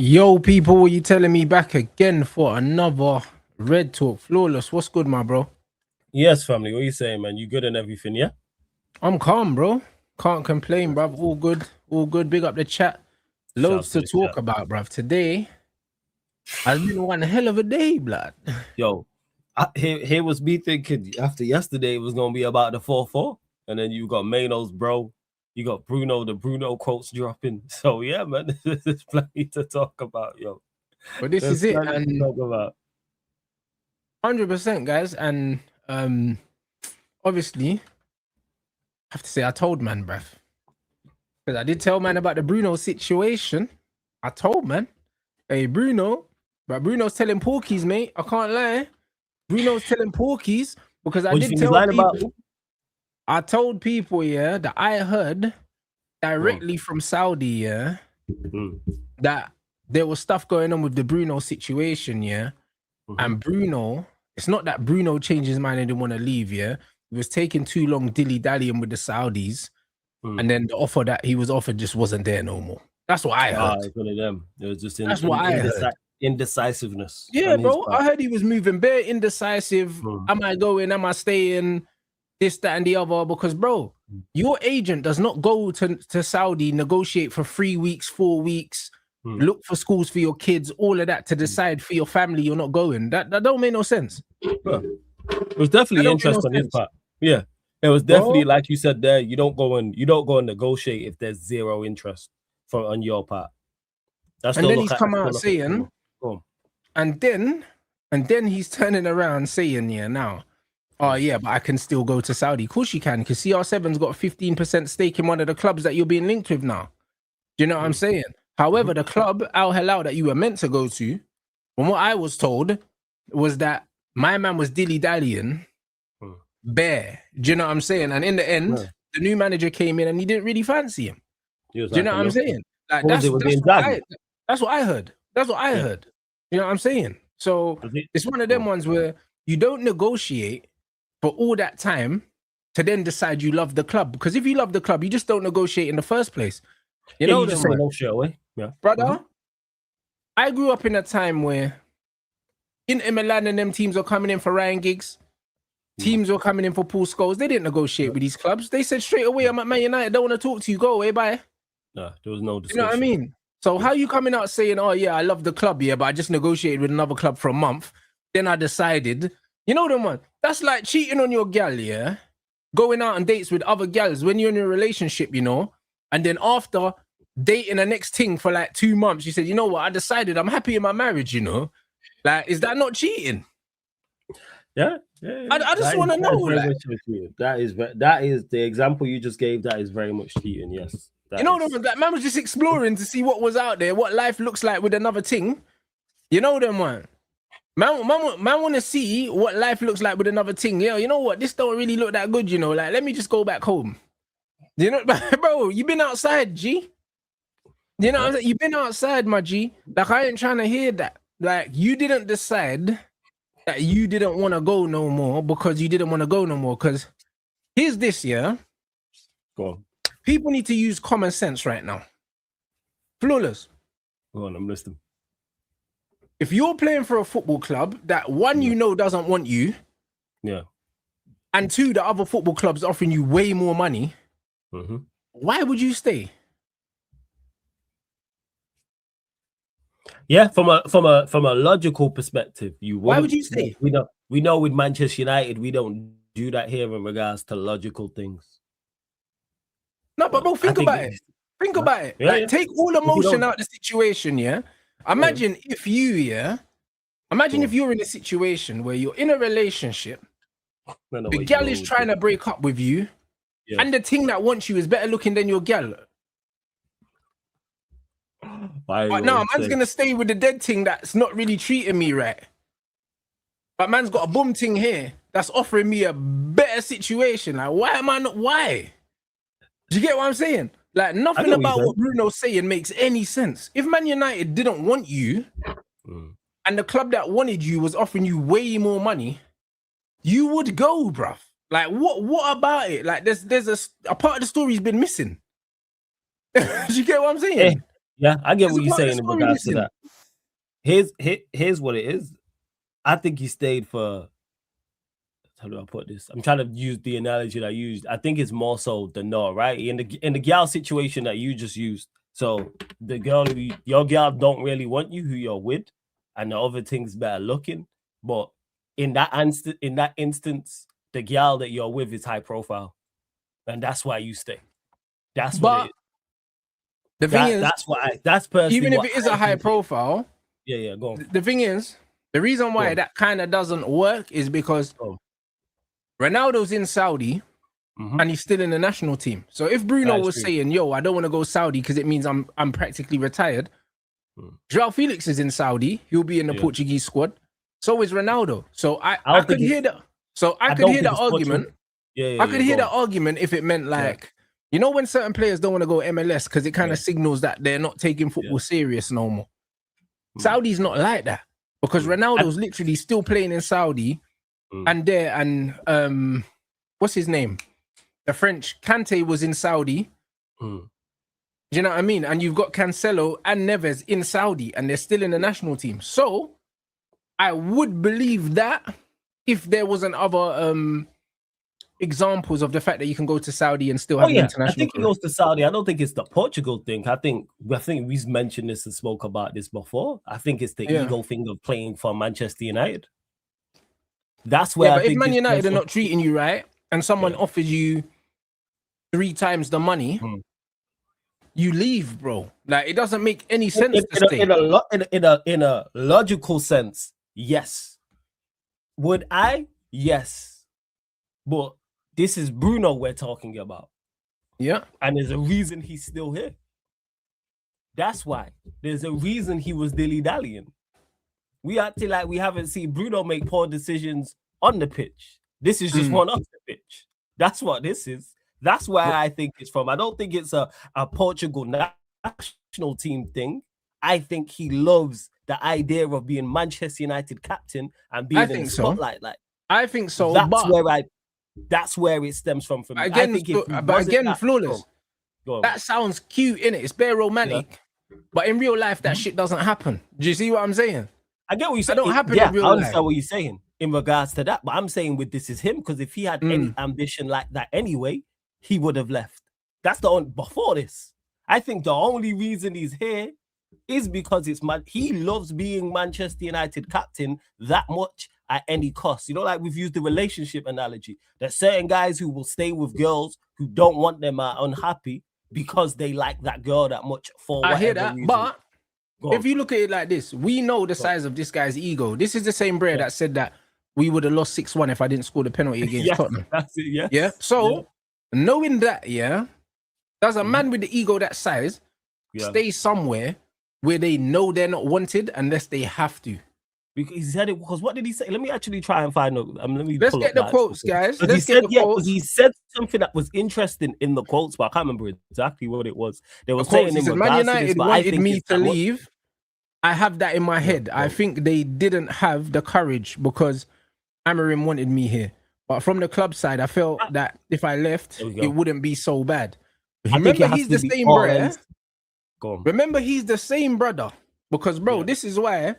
Yo, people, what you telling me back again for another Red Talk? Flawless, what's good, my bro? Yes, family. What you saying, man? You good and everything, yeah? I'm calm, bro. Can't complain, bruv. All good, all good. Big up the chat. Loads to talk about, bruv. Today has been one hell of a day, blood. Yo, here was me thinking after yesterday it was gonna be about the 4-4, and then you got Manos, bro. You got Bruno, the Bruno quotes dropping. So yeah, man, there's plenty to talk about, yo. But this is it, and 100%, guys. And obviously, I have to say I told man, bruv. Because I did tell man about the Bruno situation. I told man, hey, Bruno, but Bruno's telling porkies, mate. I can't lie. Bruno's telling porkies because I did tell people. I told people, yeah, that I heard directly from Saudi, yeah, that there was stuff going on with the Bruno situation, yeah. And Bruno, it's not that Bruno changed his mind and didn't want to leave, yeah. He was taking too long dilly-dallying with the Saudis. And then the offer that he was offered just wasn't there no more. That's what I heard. It's one of them. It was just indecisiveness. Yeah, bro. I heard he was moving bare indecisive. Am I going? Am I staying? This, that, and the other. Because, bro, your agent does not go to Saudi, negotiate for 3 weeks, 4 weeks, look for schools for your kids, all of that to decide for your family you're not going. That don't make no sense. It was definitely interesting on his part. Yeah. It was definitely like you said there. You don't go and negotiate if there's zero interest on your part. That's and then he's come out saying, and then he's turning around saying, yeah, now, oh yeah, but I can still go to Saudi. Of course you can, because CR7's got a 15% stake in one of the clubs that you're being linked with now. Do you know what I'm saying? However, the club Al Hilal that you were meant to go to, from what I was told, was that my man was dilly-dallying. Bare, do you know what I'm saying? And in the end, the new manager came in and he didn't really fancy him. Do you know what I'm saying? Like that's what I heard. That's what I heard. You know what I'm saying? So it's one of them ones where you don't negotiate for all that time to then decide you love the club. Because if you love the club, you just don't negotiate in the first place. You know, you just say no shit away. Yeah, brother. I grew up in a time where Inter Milan and them teams are coming in for Ryan Giggs. Teams were coming in for Paul Scholes. They didn't negotiate with these clubs. They said straight away, I'm at Man United. Don't want to talk to you. Go away. Bye. No, there was no discussion. You know what I mean? So how you coming out saying, oh, yeah, I love the club, yeah, but I just negotiated with another club for a month. Then I decided, you know the one? That's like cheating on your gal, yeah? Going out on dates with other gals when you're in a relationship, you know? And then after dating the next thing for like 2 months, you said, you know what? I decided I'm happy in my marriage, you know? Like, is that not cheating? Yeah. I just want to know. Like, that is the example you just gave. That is very much cheating. Yes. You know, that man was just exploring to see what was out there, what life looks like with another thing. You know them one. Man want to see what life looks like with another thing. Yeah, you know what? This don't really look that good. You know, like let me just go back home. You know, bro, you been outside, G. You know, what I'm saying? You been outside, my G. Like I ain't trying to hear that. Like you didn't decide that you didn't want to go no more because you didn't want to go no more. Because here's this, yeah? Go on. People need to use common sense right now. Flawless. Go on, I'm listening. If you're playing for a football club that one, you know, doesn't want you. Yeah. And two, the other football club's offering you way more money. Why would you stay? Yeah, from a logical perspective, why would you stay? We know with Manchester United, we don't do that here in regards to logical things. No, but bro, think about it. Think about it. Yeah, like, take all emotion out of the situation, yeah? Imagine if you, imagine if you're in a situation where you're in a relationship, the gal is trying to break up with you, and the thing that wants you is better looking than your gal. But no, man's gonna stay with the dead thing that's not really treating me right. But man's got a boom thing here that's offering me a better situation. Like, why am I not? Why? Do you get what I'm saying? Like, nothing about what Bruno's saying makes any sense. If Man United didn't want you, and the club that wanted you was offering you way more money, you would go, bruv. Like, what about it? Like, there's a part of the story's been missing. Do you get what I'm saying? Yeah, I get what you're saying in regards to that. Here's what it is. I think he stayed for, how do I put this? I'm trying to use the analogy that I used. I think it's more so the no, right? In the gal situation that you just used. So the girl your gal don't really want you, who you're with, and the other thing's better looking. But in that instance, the gal that you're with is high profile, and that's why you stay. That's what it is. The thing is, that's personally, even if it is a high profile, go on. The thing is, the reason why that kind of doesn't work is because Ronaldo's in Saudi and he's still in the national team. So if Bruno was saying, "Yo, I don't want to go Saudi because it means I'm practically retired," João Felix is in Saudi; he'll be in the Portuguese squad. So is Ronaldo. So I could hear that. So I could hear the argument. I could hear the argument if it meant like. You know when certain players don't want to go MLS because it kind of signals that they're not taking football serious no more. Saudi's not like that because Ronaldo's literally still playing in Saudi and what's his name? The French Kante was in Saudi. Do you know what I mean? And you've got Cancelo and Neves in Saudi and they're still in the national team. So I would believe that if there was another examples of the fact that you can go to Saudi and still have an international. I think he goes to Saudi. I don't think it's the Portugal thing. I think we've mentioned this and spoke about this before. I think it's the ego thing of playing for Manchester United. That's where but if Man United are not treating you right and someone offers you 3 times the money, you leave, bro. Like it doesn't make any sense to stay. In a logical sense, yes. Would I? Yes. But this is Bruno we're talking about. Yeah. And there's a reason he's still here. That's why. There's a reason he was dilly-dallying. We acting like we haven't seen Bruno make poor decisions on the pitch. This is just one off the pitch. That's what this is. That's where I think it's from. I don't think it's a Portugal national team thing. I think he loves the idea of being Manchester United captain and being in the spotlight. Like I think so. That's where it stems from me. Again, Flawless. That sounds cute, innit? It's bare romantic. But in real life, that shit doesn't happen. Do you see what I'm saying? I get what you're saying. It don't happen in real life. I understand what you're saying in regards to that. But I'm saying with this is him, because if he had any ambition like that anyway, he would have left. That's the only before this. I think the only reason he's here is because he loves being Manchester United captain that much at any cost. You know, like we've used the relationship analogy. There's certain guys who will stay with girls who don't want them, are unhappy because they like that girl that much for whatever I hear that, reason. but if you look at it like this, we know the size of this guy's ego. This is the same Bray that said that we would have lost 6-1 if I didn't score the penalty against Tottenham. That's it, Yeah. So knowing that, does a man with the ego that size stay somewhere where they know they're not wanted unless they have to? Because he said it. Because what did he say? Let me actually try and find out. Let's get the quotes, guys. Because he said something that was interesting in the quotes, but I can't remember exactly what it was. They were saying in Man United wanted me to leave. I have that in my head. I think they didn't have the courage because Amorim wanted me here. But from the club side, I felt that if I left, it wouldn't be so bad. Remember, he's the same brother. Remember, he's the same brother. Because, bro, this is why,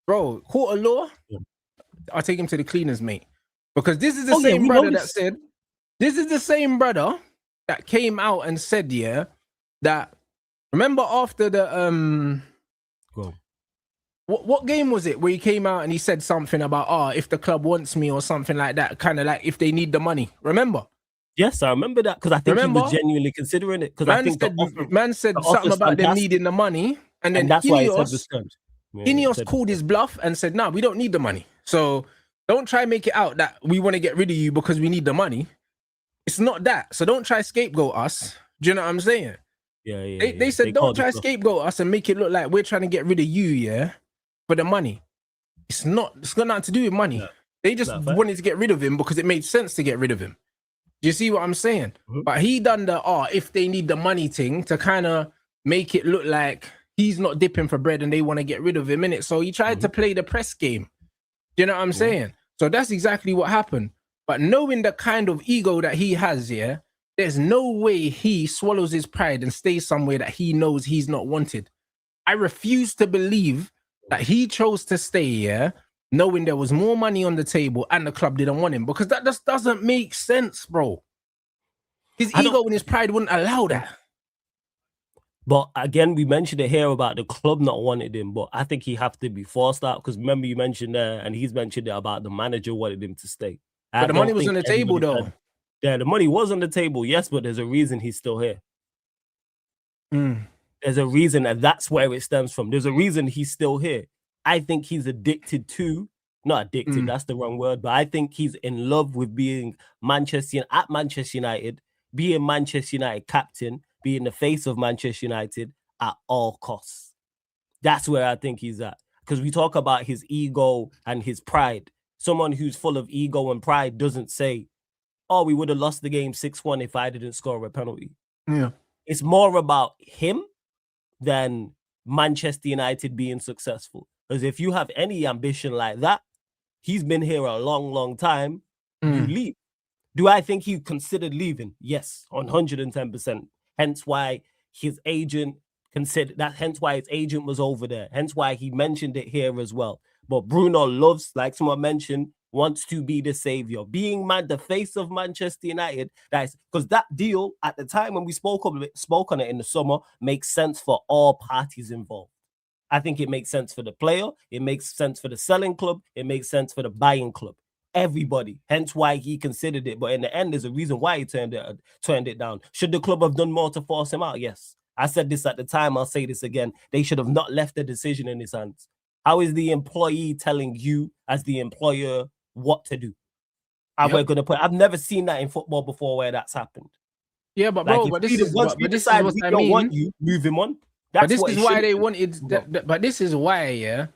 court of law, I'll take him to the cleaners, mate. Because this is the same brother that said, this is the same brother that came out and said, that, remember after the, what game was it where he came out and he said something about, if the club wants me or something like that, kind of like if they need the money, remember? Yes, I remember that because I think he was genuinely considering it. Because I think man said something about them needing the money, and then that's why Ineos called his bluff and said, "No, we don't need the money. So don't try and make it out that we want to get rid of you because we need the money. It's not that. So don't try scapegoat us. Do you know what I'm saying? They said don't try scapegoat us and make it look like we're trying to get rid of you, for the money. It's not. It's got nothing to do with money. No. They just wanted to get rid of him because it made sense to get rid of him. Do you see what I'm saying? But he done the if they need the money thing to kind of make it look like he's not dipping for bread and they want to get rid of him, innit? So he tried to play the press game. Do you know what I'm saying? So that's exactly what happened. But knowing the kind of ego that he has, there's there's no way he swallows his pride and stays somewhere that he knows he's not wanted. I refuse to believe that he chose to stay here knowing there was more money on the table and the club didn't want him, because that just doesn't make sense, bro. His ego and his pride wouldn't allow that. But again, we mentioned it here about the club not wanting him, but I think he have to be forced out, because remember you mentioned there, and he's mentioned it about the manager wanted him to stay. But the money was on the table, though. Yeah, the money was on the table, yes, but there's a reason he's still here. There's a reason, and that's where it stems from. There's a reason he's still here. I think he's addicted to, not addicted, that's the wrong word, but I think he's in love with being at Manchester United, being Manchester United captain, being the face of Manchester United at all costs. That's where I think he's at. Because we talk about his ego and his pride. Someone who's full of ego and pride doesn't say, oh, we would have lost the game 6-1 if I didn't score a penalty. Yeah. It's more about him than Manchester United being successful. Because if you have any ambition like that, he's been here a long, long time, you leave. Do I think he considered leaving? Yes, 110%. Hence why his agent considered that, hence why his agent was over there. Hence why he mentioned it here as well. But Bruno loves, like someone mentioned, wants to be the savior. Being the face of Manchester United, that's because that deal at the time when we spoke on it in the summer makes sense for all parties involved. I think it makes sense for the player, it makes sense for the selling club, it makes sense for the buying club. Everybody. Hence why he considered it. But in the end, there's a reason why he turned it down. Should the club have done more to force him out? Yes. I said this at the time. I'll say this again. They should have not left the decision in his hands. How is the employee telling you as the employer what to do? I've never seen that in football before where that's happened. Yeah, but bro, this is what I mean. Want you, move him on. But this is why they wanted. But this is why,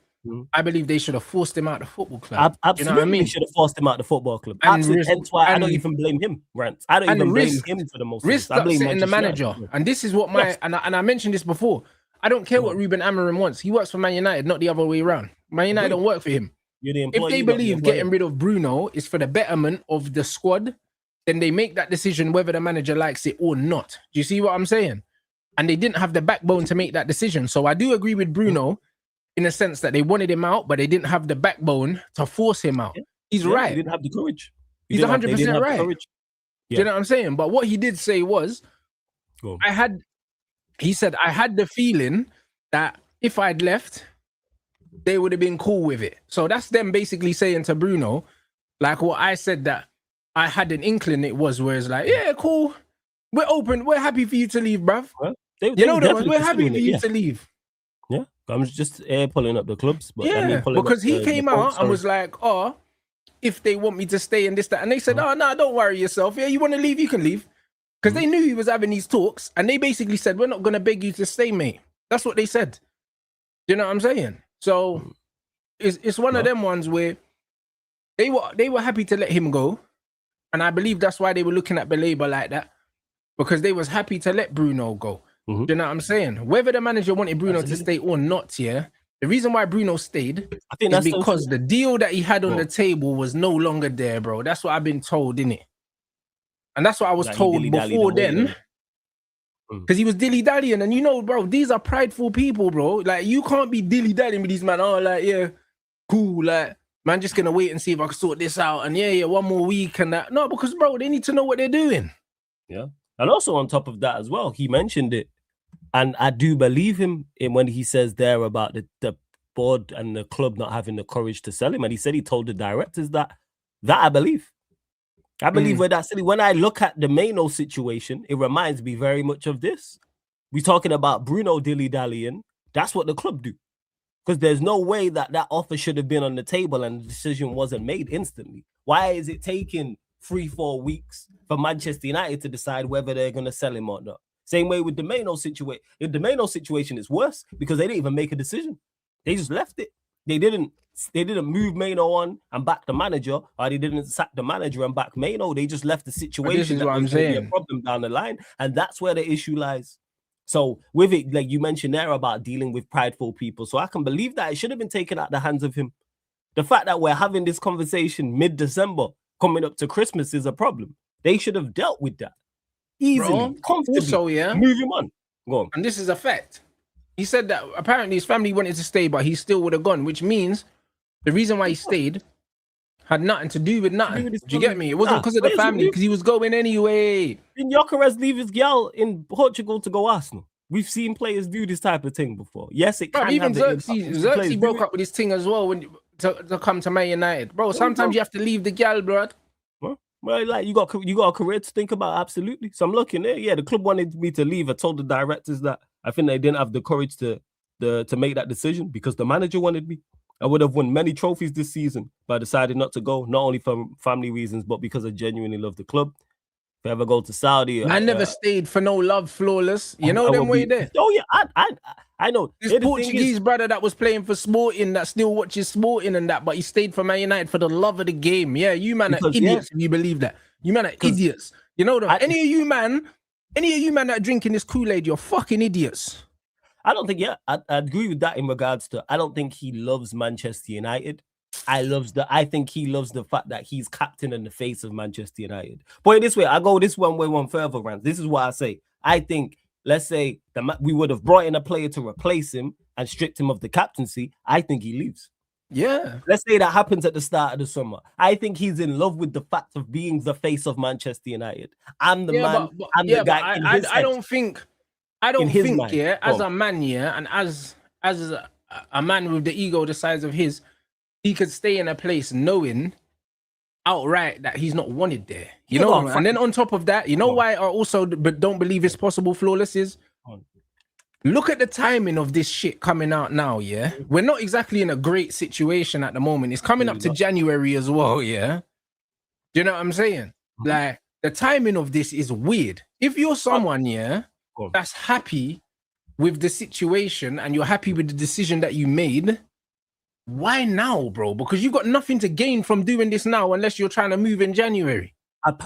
I believe they should have forced him out of the football club. Absolutely, you know what I mean? Should have forced him out of the football club. Absolutely. Hence why I don't even blame him, Rants. I don't even blame him for the most. Risk upsetting the manager, and this is what and I mentioned this before. I don't care what Ruben Amorim wants. He works for Man United, not the other way around. Man United don't work for him. If they believe getting rid of Bruno is for the betterment of the squad, then they make that decision whether the manager likes it or not. Do you see what I'm saying? And they didn't have the backbone to make that decision. So I do agree with Bruno in the sense that they wanted him out, but they didn't have the backbone to force him out. He's right. He didn't have the courage. He's 100% right. Do you know what I'm saying? But what he did say was, he said, I had the feeling that if I'd left, they would have been cool with it. So that's them basically saying to Bruno, like what I said, that I had an inkling it was, where it's like, yeah, cool. We're open. We're happy for you to leave, bruv. Well, we're happy for you to leave. Yeah, I'm just pulling up the clubs. But because he came out and was like, oh, if they want me to stay and this, that. And they said, oh, no, don't worry yourself. Yeah, you want to leave, you can leave. Because they knew he was having these talks. And they basically said, we're not going to beg you to stay, mate. That's what they said. You know what I'm saying? So it's one of them ones where they were happy to let him go. And I believe that's why they were looking at Belabor like that. Because they was happy to let Bruno go. Do you know what I'm saying? Whether the manager wanted Bruno to stay or not, the reason why Bruno stayed is because the deal that he had on the table was no longer there, bro. That's what I've been told, innit? And that's what I was told before then. Because he was dilly-dallying. And you know, bro, these are prideful people, bro. Like, you can't be dilly-dallying with these man. Oh, like, yeah, cool. Like, man, just going to wait and see if I can sort this out. And one more week and that. No, because, bro, they need to know what they're doing. Yeah. And also on top of that as well, he mentioned it. And I do believe him when he says there about the board and the club not having the courage to sell him. And he said he told the directors that I believe. I believe where that's silly. When I look at the Maino situation, it reminds me very much of this. We're talking about Bruno dilly-dallying. That's what the club do. Because there's no way that offer should have been on the table and the decision wasn't made instantly. Why is it taking 3-4 weeks for Manchester United to decide whether they're going to sell him or not? Same way with the Maino situation. The Maino situation is worse because they didn't even make a decision. They just left it. They didn't move Maino on and back the manager, or they didn't sack the manager and back Maino. They just left the situation that was going to be a problem down the line. And that's where the issue lies. So with it, like you mentioned there about dealing with prideful people. So I can believe that it should have been taken out the hands of him. The fact that we're having this conversation mid-December coming up to Christmas is a problem. They should have dealt with that. easily, comfortably. Also, yeah, move him on. Go on. And this is a fact. He said that apparently his family wanted to stay, but he still would have gone, which means the reason why he stayed had nothing to do with nothing. Do you get me? It wasn't because of the family, because he was going anyway. Didn't Gyökeres leave his girl in Portugal to go Arsenal? We've seen players do this type of thing before. Yes, it can even have Xerxes broke up with his thing as well to come to Man United. Bro, sometimes you have to leave the gal, bro. Well, like you got a career to think about, absolutely. So I'm looking there. Yeah, the club wanted me to leave. I told the directors that I think they didn't have the courage to make that decision because the manager wanted me. I would have won many trophies this season, but I decided not to go, not only for family reasons, but because I genuinely love the club. If I ever go to Saudi, I never stayed for no love, flawless. You know them way there. Oh yeah, I know. This Portuguese brother that was playing for Sporting, that still watches Sporting and that, but he stayed for Man United for the love of the game. Yeah, you man are idiots if you believe that. You man are idiots. You know that. Any of you man that are drinking this Kool-Aid, you're fucking idiots. I don't think. I agree with that in regards to. I don't think he loves Manchester United. I think he loves the fact that he's captain in the face of Manchester United. But this way, I go this one further, Rants. This is what I say. I think, let's say we would have brought in a player to replace him and stripped him of the captaincy. I think he leaves. Yeah. Let's say that happens at the start of the summer. I think he's in love with the fact of being the face of Manchester United. I'm the man. I'm the guy. I don't think, as a man, and as a man with the ego the size of his, he could stay in a place knowing outright that he's not wanted there. You know, and then on top of that, you know why I also don't believe it's possible, flawless is? Look at the timing of this shit coming out now, yeah? We're not exactly in a great situation at the moment. It's coming up to January as well, yeah? Do you know what I'm saying? Like, the timing of this is weird. If you're someone, that's happy with the situation and you're happy with the decision that you made, why now, bro? Because you've got nothing to gain from doing this now unless you're trying to move in January.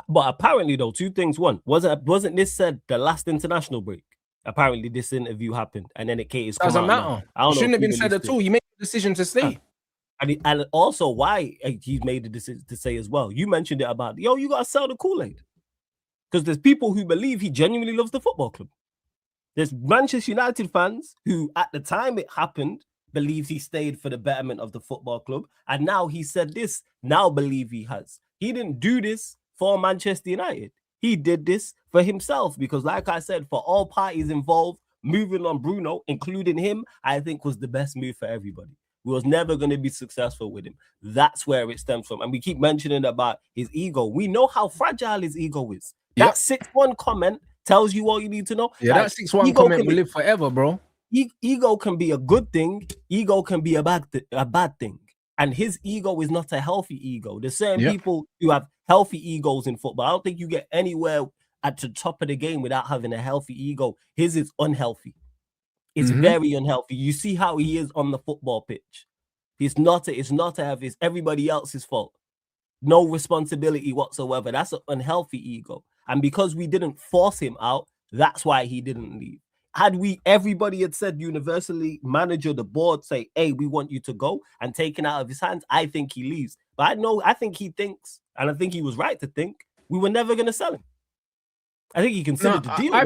But apparently, though, two things. One, wasn't this said the last international break? Apparently, this interview happened, and then it doesn't matter. It shouldn't have been said at all. You made the decision to stay. And also why he made the decision to say as well. You mentioned it about, you got to sell the Kool-Aid. Because there's people who believe he genuinely loves the football club. There's Manchester United fans who, at the time it happened, believed he stayed for the betterment of the football club. And now he said this, now believe he has. He didn't do this for Manchester United. He did this for himself because, like I said, for all parties involved, moving on Bruno, including him, I think was the best move for everybody. We was never going to be successful with him. That's where it stems from. And we keep mentioning about his ego. We know how fragile his ego is. That 6-1 comment tells you all you need to know. Yeah, that 6-1 comment will live forever, bro. Ego can be a good thing. Ego can be a bad thing. And his ego is not a healthy ego. There's certain people who have healthy egos in football. I don't think you get anywhere at the top of the game without having a healthy ego. His is unhealthy. It's very unhealthy. You see how he is on the football pitch. It's not healthy. It's everybody else's fault. No responsibility whatsoever. That's an unhealthy ego. And because we didn't force him out, that's why he didn't leave. Had everybody had said universally, manager, the board say, hey, we want you to go, and taken out of his hands, I think he leaves. But I think he thinks, and I think he was right to think, we were never going to sell him. I think he considered the deal. I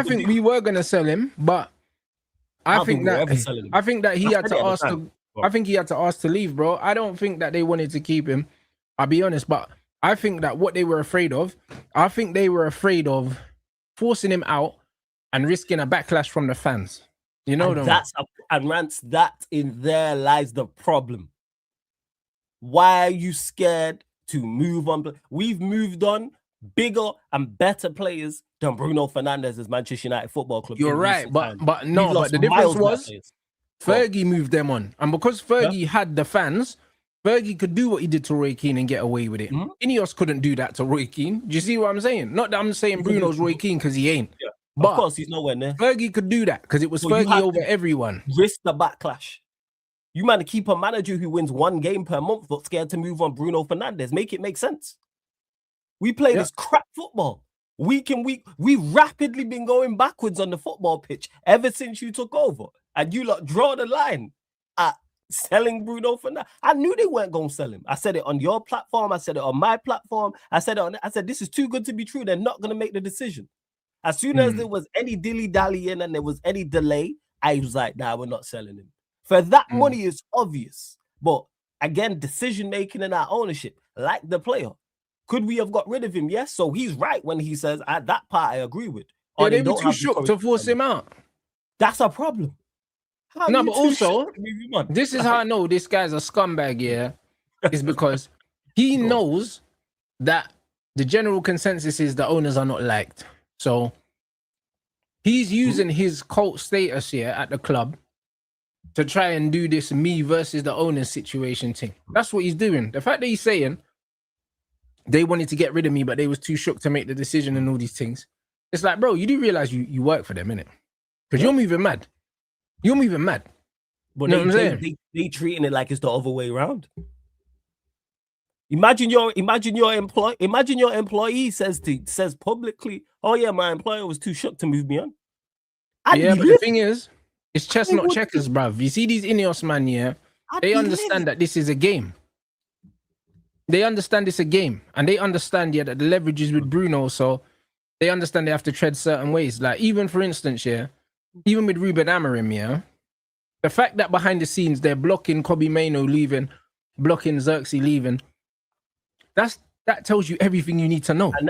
think we were going to sell him, but I think that he had to ask I think he had to ask to leave, bro. I don't think that they wanted to keep him. I'll be honest, but I think that what they were afraid of, forcing him out and risking a backlash from the fans. You know, Rants, that in there lies the problem. Why are you scared to move on? We've moved on bigger and better players than Bruno Fernandes as Manchester United Football Club. You're right, but the difference was Fergie moved them on. And because Fergie had the fans, Fergie could do what he did to Roy Keane and get away with it. Ineos couldn't do that to Roy Keane. Do you see what I'm saying? Not that I'm saying Bruno's Roy Keane because he ain't. Yeah. But of course, he's nowhere near. Fergie could do that because it was Fergie over everyone. Risk the backlash. You man keep a manager who wins 1 game per month but scared to move on Bruno Fernandes. Make it make sense. We play this crap football. Week in week, we rapidly been going backwards on the football pitch ever since you took over. And you lot draw the line at selling Bruno Fernandes. I knew they weren't going to sell him. I said it on your platform. I said it on my platform. I said this is too good to be true. They're not going to make the decision. As soon as there was any dilly-dallying and there was any delay, I was like, nah, we're not selling him. For that money is obvious. But again, decision-making and our ownership, like the player. Could we have got rid of him? Yes. So he's right when he says, that part I agree with. Yeah, they were too shook to force him out. That's a problem. No, but also, this is how I know this guy's a scumbag, yeah, is because he knows that the general consensus is the owners are not liked. So he's using his cult status here at the club to try and do this me versus the owners situation thing. That's what he's doing. The fact that he's saying they wanted to get rid of me, but they was too shook to make the decision and all these things. It's like, bro, you do realize you work for them, innit? Because you're moving mad. You're moving mad. But they treating it like it's the other way around. Imagine your employee says publicly, "Oh yeah, my employer was too shook to move me on." But the thing is, it's chess not checkers, bruv. You see these Ineos man, yeah, they understand that this is a game. They understand it's a game, and they understand that the leverage is with Bruno, so they understand they have to tread certain ways. Like even for instance, even with Ruben Amorim, the fact that behind the scenes they're blocking Kobbie Mainoo leaving, blocking Xerxes leaving, that tells you everything you need to know. And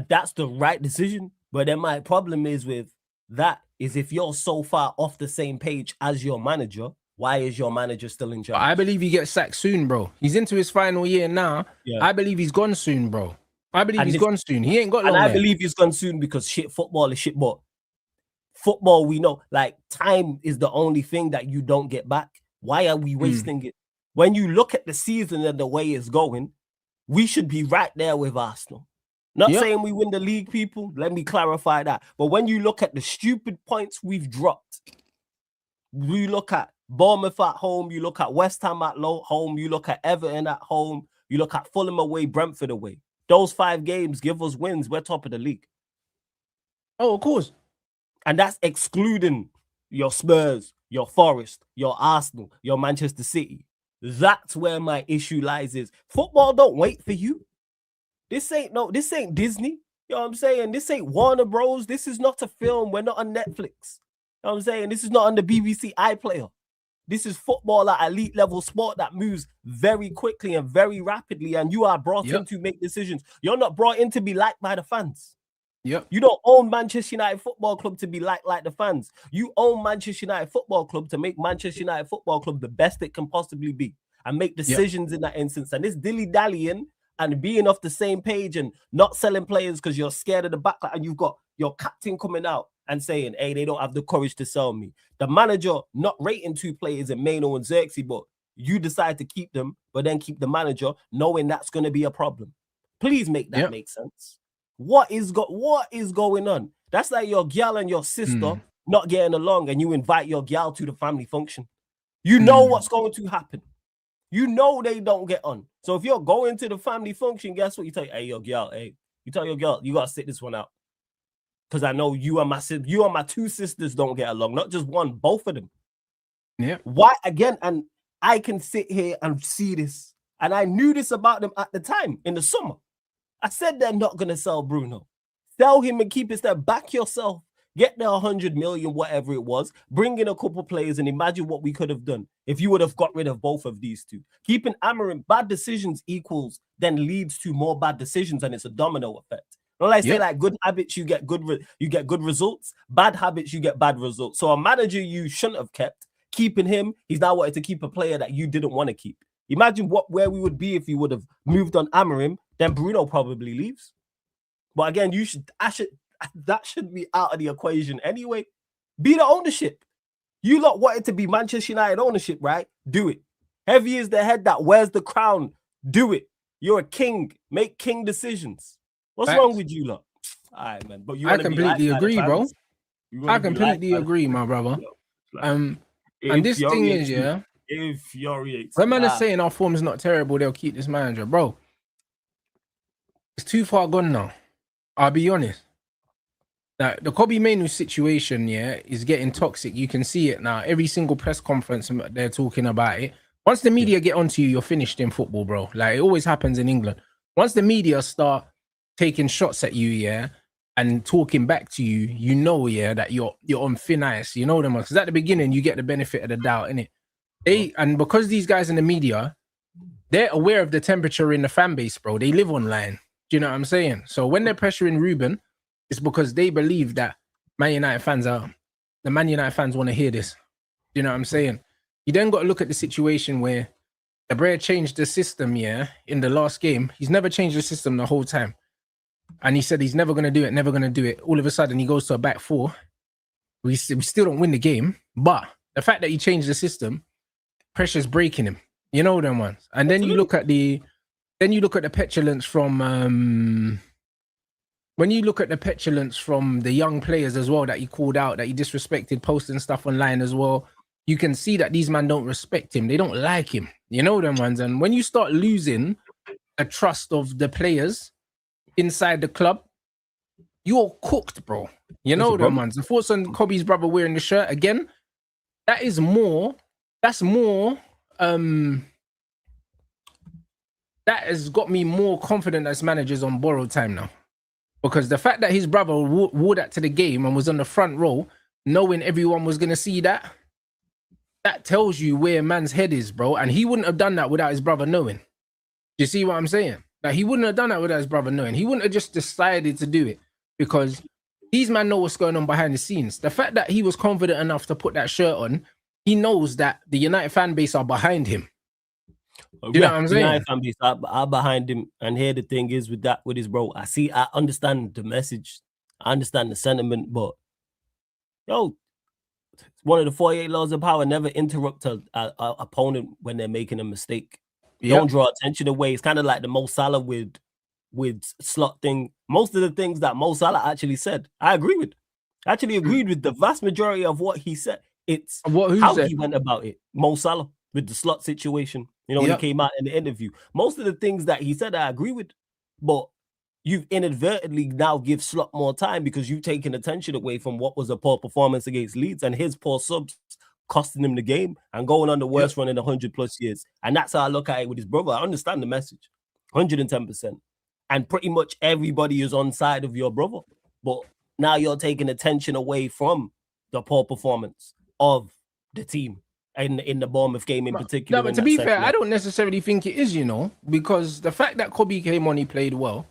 that's the right decision. But then my problem is with that is if you're so far off the same page as your manager, why is your manager still in charge? I believe he gets sacked soon, bro. He's into his final year now. Yeah. I believe he's gone soon, bro. I believe he's gone soon. He ain't got long. And I believe he's gone soon because football is shit. But football, we know, like time is the only thing that you don't get back. Why are we wasting it? When you look at the season and the way it's going, we should be right there with Arsenal. Not saying we win the league, people. Let me clarify that. But when you look at the stupid points we've dropped, we look at Bournemouth at home, you look at West Ham at home, you look at Everton at home, you look at Fulham away, Brentford away. Those 5 games give us wins. We're top of the league. Oh, of course. And that's excluding your Spurs, your Forest, your Arsenal, your Manchester City. That's where my issue lies is football don't wait for you. This ain't Disney. You know what I'm saying? This ain't Warner Bros. This is not a film. We're not on Netflix. You know what I'm saying? This is not on the BBC iPlayer. This is football at elite level sport that moves very quickly and very rapidly, and you are brought in to make decisions. You're not brought in to be liked by the fans. You don't own Manchester United Football Club to be like the fans. You own Manchester United Football Club to make Manchester United Football Club the best it can possibly be and make decisions in that instance. And this dilly-dallying and being off the same page and not selling players because you're scared of the backline, and you've got your captain coming out and saying, hey, they don't have the courage to sell me. The manager not rating 2 players in Mainoo and Xerxes, but you decide to keep them, but then keep the manager knowing that's going to be a problem. Please make that make sense. What is going on? That's like your gal and your sister not getting along, and you invite your gal to the family function. You know what's going to happen. You know they don't get on. So if you're going to the family function, guess what? You tell your gal, you tell your girl, you gotta sit this one out. Because I know you and my 2 sisters don't get along, not just one, both of them. Yeah. Why again? And I can sit here and see this, and I knew this about them at the time in the summer. I said they're not going to sell Bruno. Sell him and keep it there. Back yourself. Get the 100 million, whatever it was. Bring in a couple players and imagine what we could have done if you would have got rid of both of these 2. Keeping Amorim, bad decisions equals then leads to more bad decisions, and it's a domino effect. Not like say like good habits, you get good results. Bad habits, you get bad results. So a manager you shouldn't have kept, keeping him, he's now wanted to keep a player that you didn't want to keep. Imagine where we would be if you would have moved on Amorim. Then Bruno probably leaves. But again, that should be out of the equation anyway. Be the ownership. You lot wanted to be Manchester United ownership, right? Do it. Heavy is the head that wears the crown. Do it. You're a king. Make king decisions. What's wrong with you lot? All right, man. But I completely agree, bro. I completely agree, my brother. And this thing is, infuriates. When man is saying our form's not terrible, they'll keep this manager, bro. It's too far gone now. I'll be honest. Like the Kobbie Mainoo situation, is getting toxic. You can see it now. Every single press conference they're talking about it. Once the media get onto you, you're finished in football, bro. Like it always happens in England. Once the media start taking shots at you, and talking back to you, you know, yeah, that you're on thin ice. You know them ones. Because at the beginning, you get the benefit of the doubt, innit? And because these guys in the media, they're aware of the temperature in the fan base, bro. They live online. Do you know what I'm saying? So when they're pressuring Ruben, it's because they believe that the Man United fans want to hear this. Do you know what I'm saying? You then got to look at the situation where the Brer changed the system, yeah, in the last game. He's never changed the system the whole time. And he said he's never going to do it. All of a sudden, he goes to a back four. We still don't win the game. But the fact that he changed the system, pressure's breaking him. You know them ones. And then you look at the petulance from when you look at the petulance from the young players as well that he called out, that he disrespected, posting stuff online as well. You can see that these men don't respect him. They don't like him. You know them ones. And when you start losing the trust of the players inside the club, you're cooked, bro. You know them ones. The thoughts on Kobe's brother wearing the shirt again, that's more that has got me more confident as managers on borrowed time now. Because the fact that his brother wore that to the game and was on the front row, knowing everyone was going to see that, that tells you where man's head is, bro. And he wouldn't have done that without his brother knowing. Do you see what I'm saying? Like, he wouldn't have done that without his brother knowing. He wouldn't have just decided to do it because these men know what's going on behind the scenes. The fact that he was confident enough to put that shirt on, he knows that the United fan base are behind him. Do you know what I'm saying? United fan base are behind him. And here the thing is with his bro. I understand the message. I understand the sentiment, but yo, one of the 48 laws of power: never interrupt a opponent when they're making a mistake. Yep. Don't draw attention away. It's kind of like the Mo Salah with slot thing. Most of the things that Mo Salah actually said, I agree with. I actually agreed with the vast majority of what he said. It's how he went about it. Mo Salah with the slot situation. You know, when he came out in the interview. Most of the things that he said, I agree with. But you've inadvertently now give Slot more time because you've taken attention away from what was a poor performance against Leeds and his poor subs costing him the game and going on the worst run in 100+ years. And that's how I look at it with his brother. I understand the message, 110%. And pretty much everybody is on side of your brother. But now you're taking attention away from the poor performance of the team in the Bournemouth game in particular. No, but to be fair, I don't necessarily think it is, you know, because the fact that Kobe came on, he played well.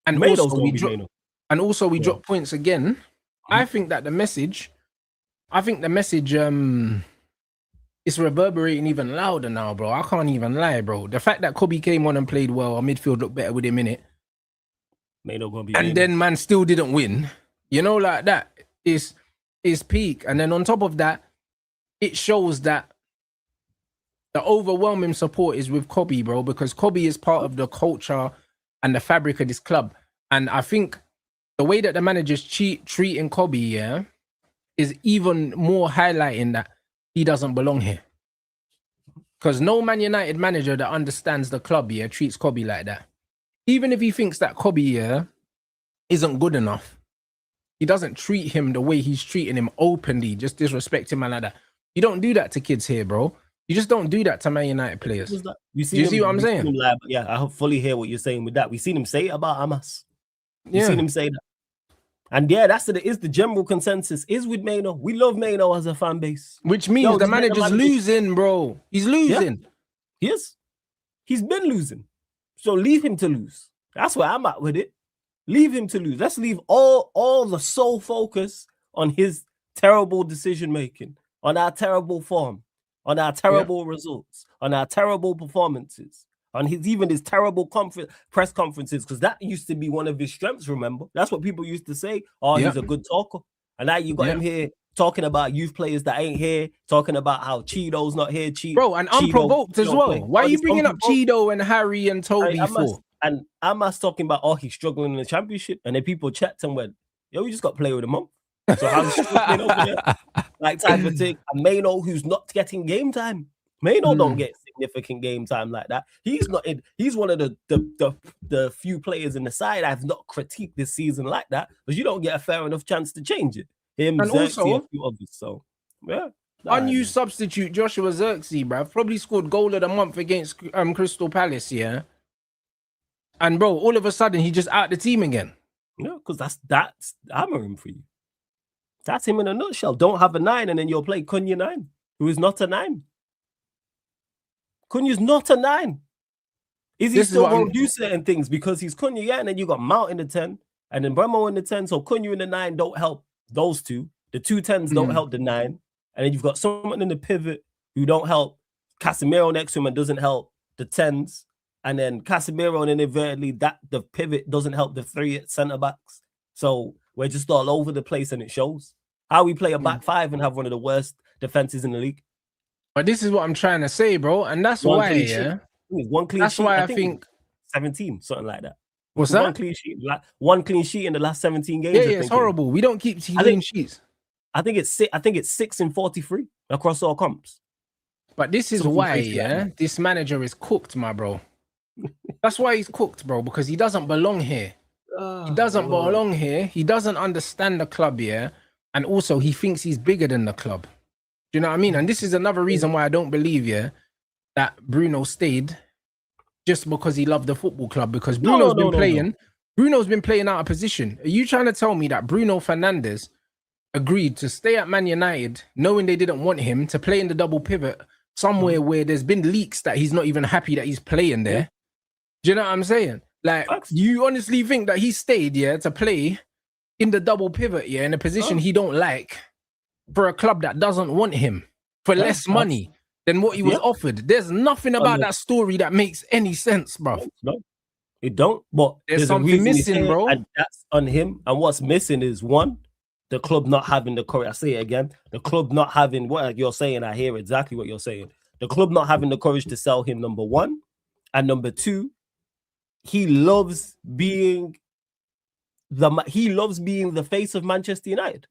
And also we dropped points again. I think that the message is reverberating even louder now, bro. I can't even lie, bro. The fact that Kobe came on and played well, our midfield looked better with him in it. Then man still didn't win. You know, like that is peak. And then on top of that, it shows that the overwhelming support is with Kobe, bro, because Kobe is part of the culture and the fabric of this club. And I think the way that the managers treating Kobe, is even more highlighting that he doesn't belong here. Because no Man United manager that understands the club, treats Kobe like that. Even if he thinks that Kobe, isn't good enough, he doesn't treat him the way he's treating him openly, just disrespect him and like that. You don't do that to kids here, bro. You just don't do that to Man United players. Do you see what I'm saying? Yeah, I fully hear what you're saying with that. We've seen him say it about Hamas. We've seen him say that. And is the general consensus is with Maino. We love Maino as a fan base. Which means the manager's losing, bro. He's losing. Yeah. Yes. He's been losing. So leave him to lose. That's where I'm at with it. Leave him to lose. Let's leave all the sole focus on his terrible decision-making, on our terrible form, on our terrible results, on our terrible performances, on his terrible press conferences, because that used to be one of his strengths, remember? That's what people used to say. Oh, he's a good talker. And now you got him here talking about youth players that ain't here, talking about how Cheeto's not here. Bro, and unprovoked as well. Why are you bringing up Cheeto and Harry and Toby for? And I'm talking about, he's struggling in the championship. And then people checked and went, yo, we just got player of the month. So how's he struggling over there? Like type of thing. And Maino, who's not getting game time. Maino don't get significant game time like that. He's not in. He's one of the few players in the side I've not critiqued this season like that, because you don't get a fair enough chance to change it. Him, and Xerxes, also a few others. So unused substitute Joshua Xerxes, bruv, probably scored goal of the month against Crystal Palace, And bro, all of a sudden he just out the team again. No, because that's hammering for you. That's him in a nutshell. Don't have a 9, and then you'll play Cunha 9, who is not a 9. Cunha's not a 9. Is he still won't do certain things because he's Cunha? Yeah, and then you got Mount in the 10, and then Bremo in the 10. So Cunha in the 9 don't help those two. The 2 10s don't help the 9, and then you've got someone in the pivot who don't help Casemiro next to him and doesn't help the 10s, and then Casemiro and then invertedly that the pivot doesn't help the 3 centre backs. So we're just all over the place, and it shows how we play a back 5 and have one of the worst defenses in the league. But this is what I'm trying to say, bro, and that's why, yeah. One clean that's sheet. why I think 17, something like that. What's that? One clean sheet in the last 17 games. Yeah, it's horrible. We don't keep clean sheets. I think it's 6 in 43 across all comps. But this is why, yeah, this manager is cooked, my bro. That's why he's cooked, bro, because he doesn't belong here. He doesn't belong here. He doesn't understand the club, yeah, and also he thinks he's bigger than the club. Do you know what I mean? And this is another reason why I don't believe, yeah, that Bruno stayed just because he loved the football club. Because Bruno's been playing out of position. Are you trying to tell me that Bruno Fernandes agreed to stay at Man United, knowing they didn't want him, to play in the double pivot somewhere where there's been leaks that he's not even happy that he's playing there? Do you know what I'm saying? Like, you honestly think that he stayed, yeah, to play in the double pivot, yeah, in a position he don't like, for a club that doesn't want him, for less money than what he was offered? There's nothing about that story that makes any sense, bro. No, it don't. But there's something missing, bro. And that's on him. And what's missing is, one, the club not having the courage. I say it again. The club not having what you're saying. I hear exactly what you're saying. The club not having the courage to sell him, number one. And number two, he loves being the face of Manchester United.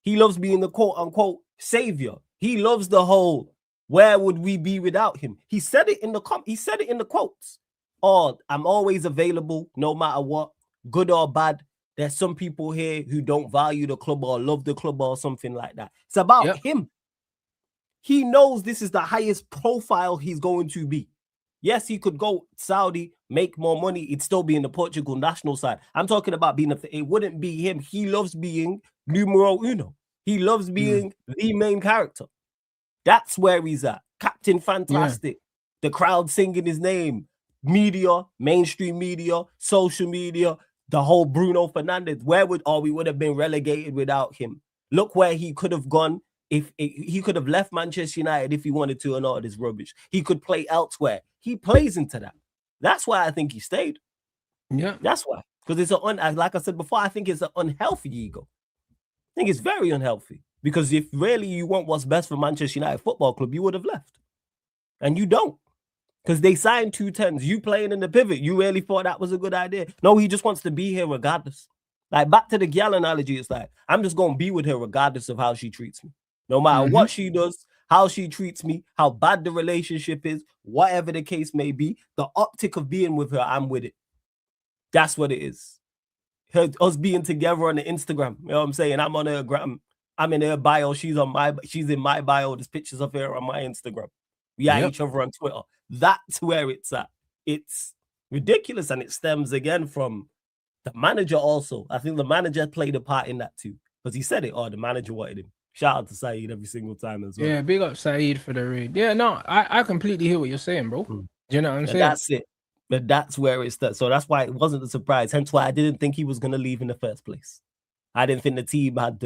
He loves being the quote unquote savior. He loves the whole, where would we be without him? He said it in the quotes. Oh, I'm always available no matter what, good or bad. There's some people here who don't value the club or love the club or something like that. It's about him. He knows this is the highest profile he's going to be. Yes, he could go Saudi, make more money. It'd still be in the Portugal national side. I'm talking about it wouldn't be him. He loves being numero uno. He loves being the main character. That's where he's at. Captain Fantastic. The crowd singing his name. Media, mainstream media, social media, the whole Bruno Fernandes. We would have been relegated without him. Look where he could have gone. If he could have left Manchester United if he wanted to, and all this rubbish. He could play elsewhere. He plays into that. That's why I think he stayed. Yeah, that's why. Because it's like I said before, I think it's an unhealthy ego. I think it's very unhealthy. Because if really you want what's best for Manchester United Football Club, you would have left, and you don't. Because they signed 2 10s. You playing in the pivot. You really thought that was a good idea? No, he just wants to be here regardless. Like, back to the gal analogy, it's like, I'm just going to be with her regardless of how she treats me. No matter what she does, how she treats me, how bad the relationship is, whatever the case may be, the optic of being with her, I'm with it. That's what it is. Us being together on the Instagram, you know what I'm saying? I'm on her gram. I'm in her bio. She's in my bio. There's pictures of her on my Instagram. We at each other on Twitter. That's where it's at. It's ridiculous, and it stems again from the manager also. I think the manager played a part in that too, because he said it. Oh, the manager wanted him. Shout out to Saeed every single time as well. Yeah, big up Saeed for the raid. Yeah, no, I completely hear what you're saying, bro. Do you know what I'm saying? That's it. But that's where it's that. So that's why it wasn't a surprise. Hence why I didn't think he was going to leave in the first place. I didn't think the team had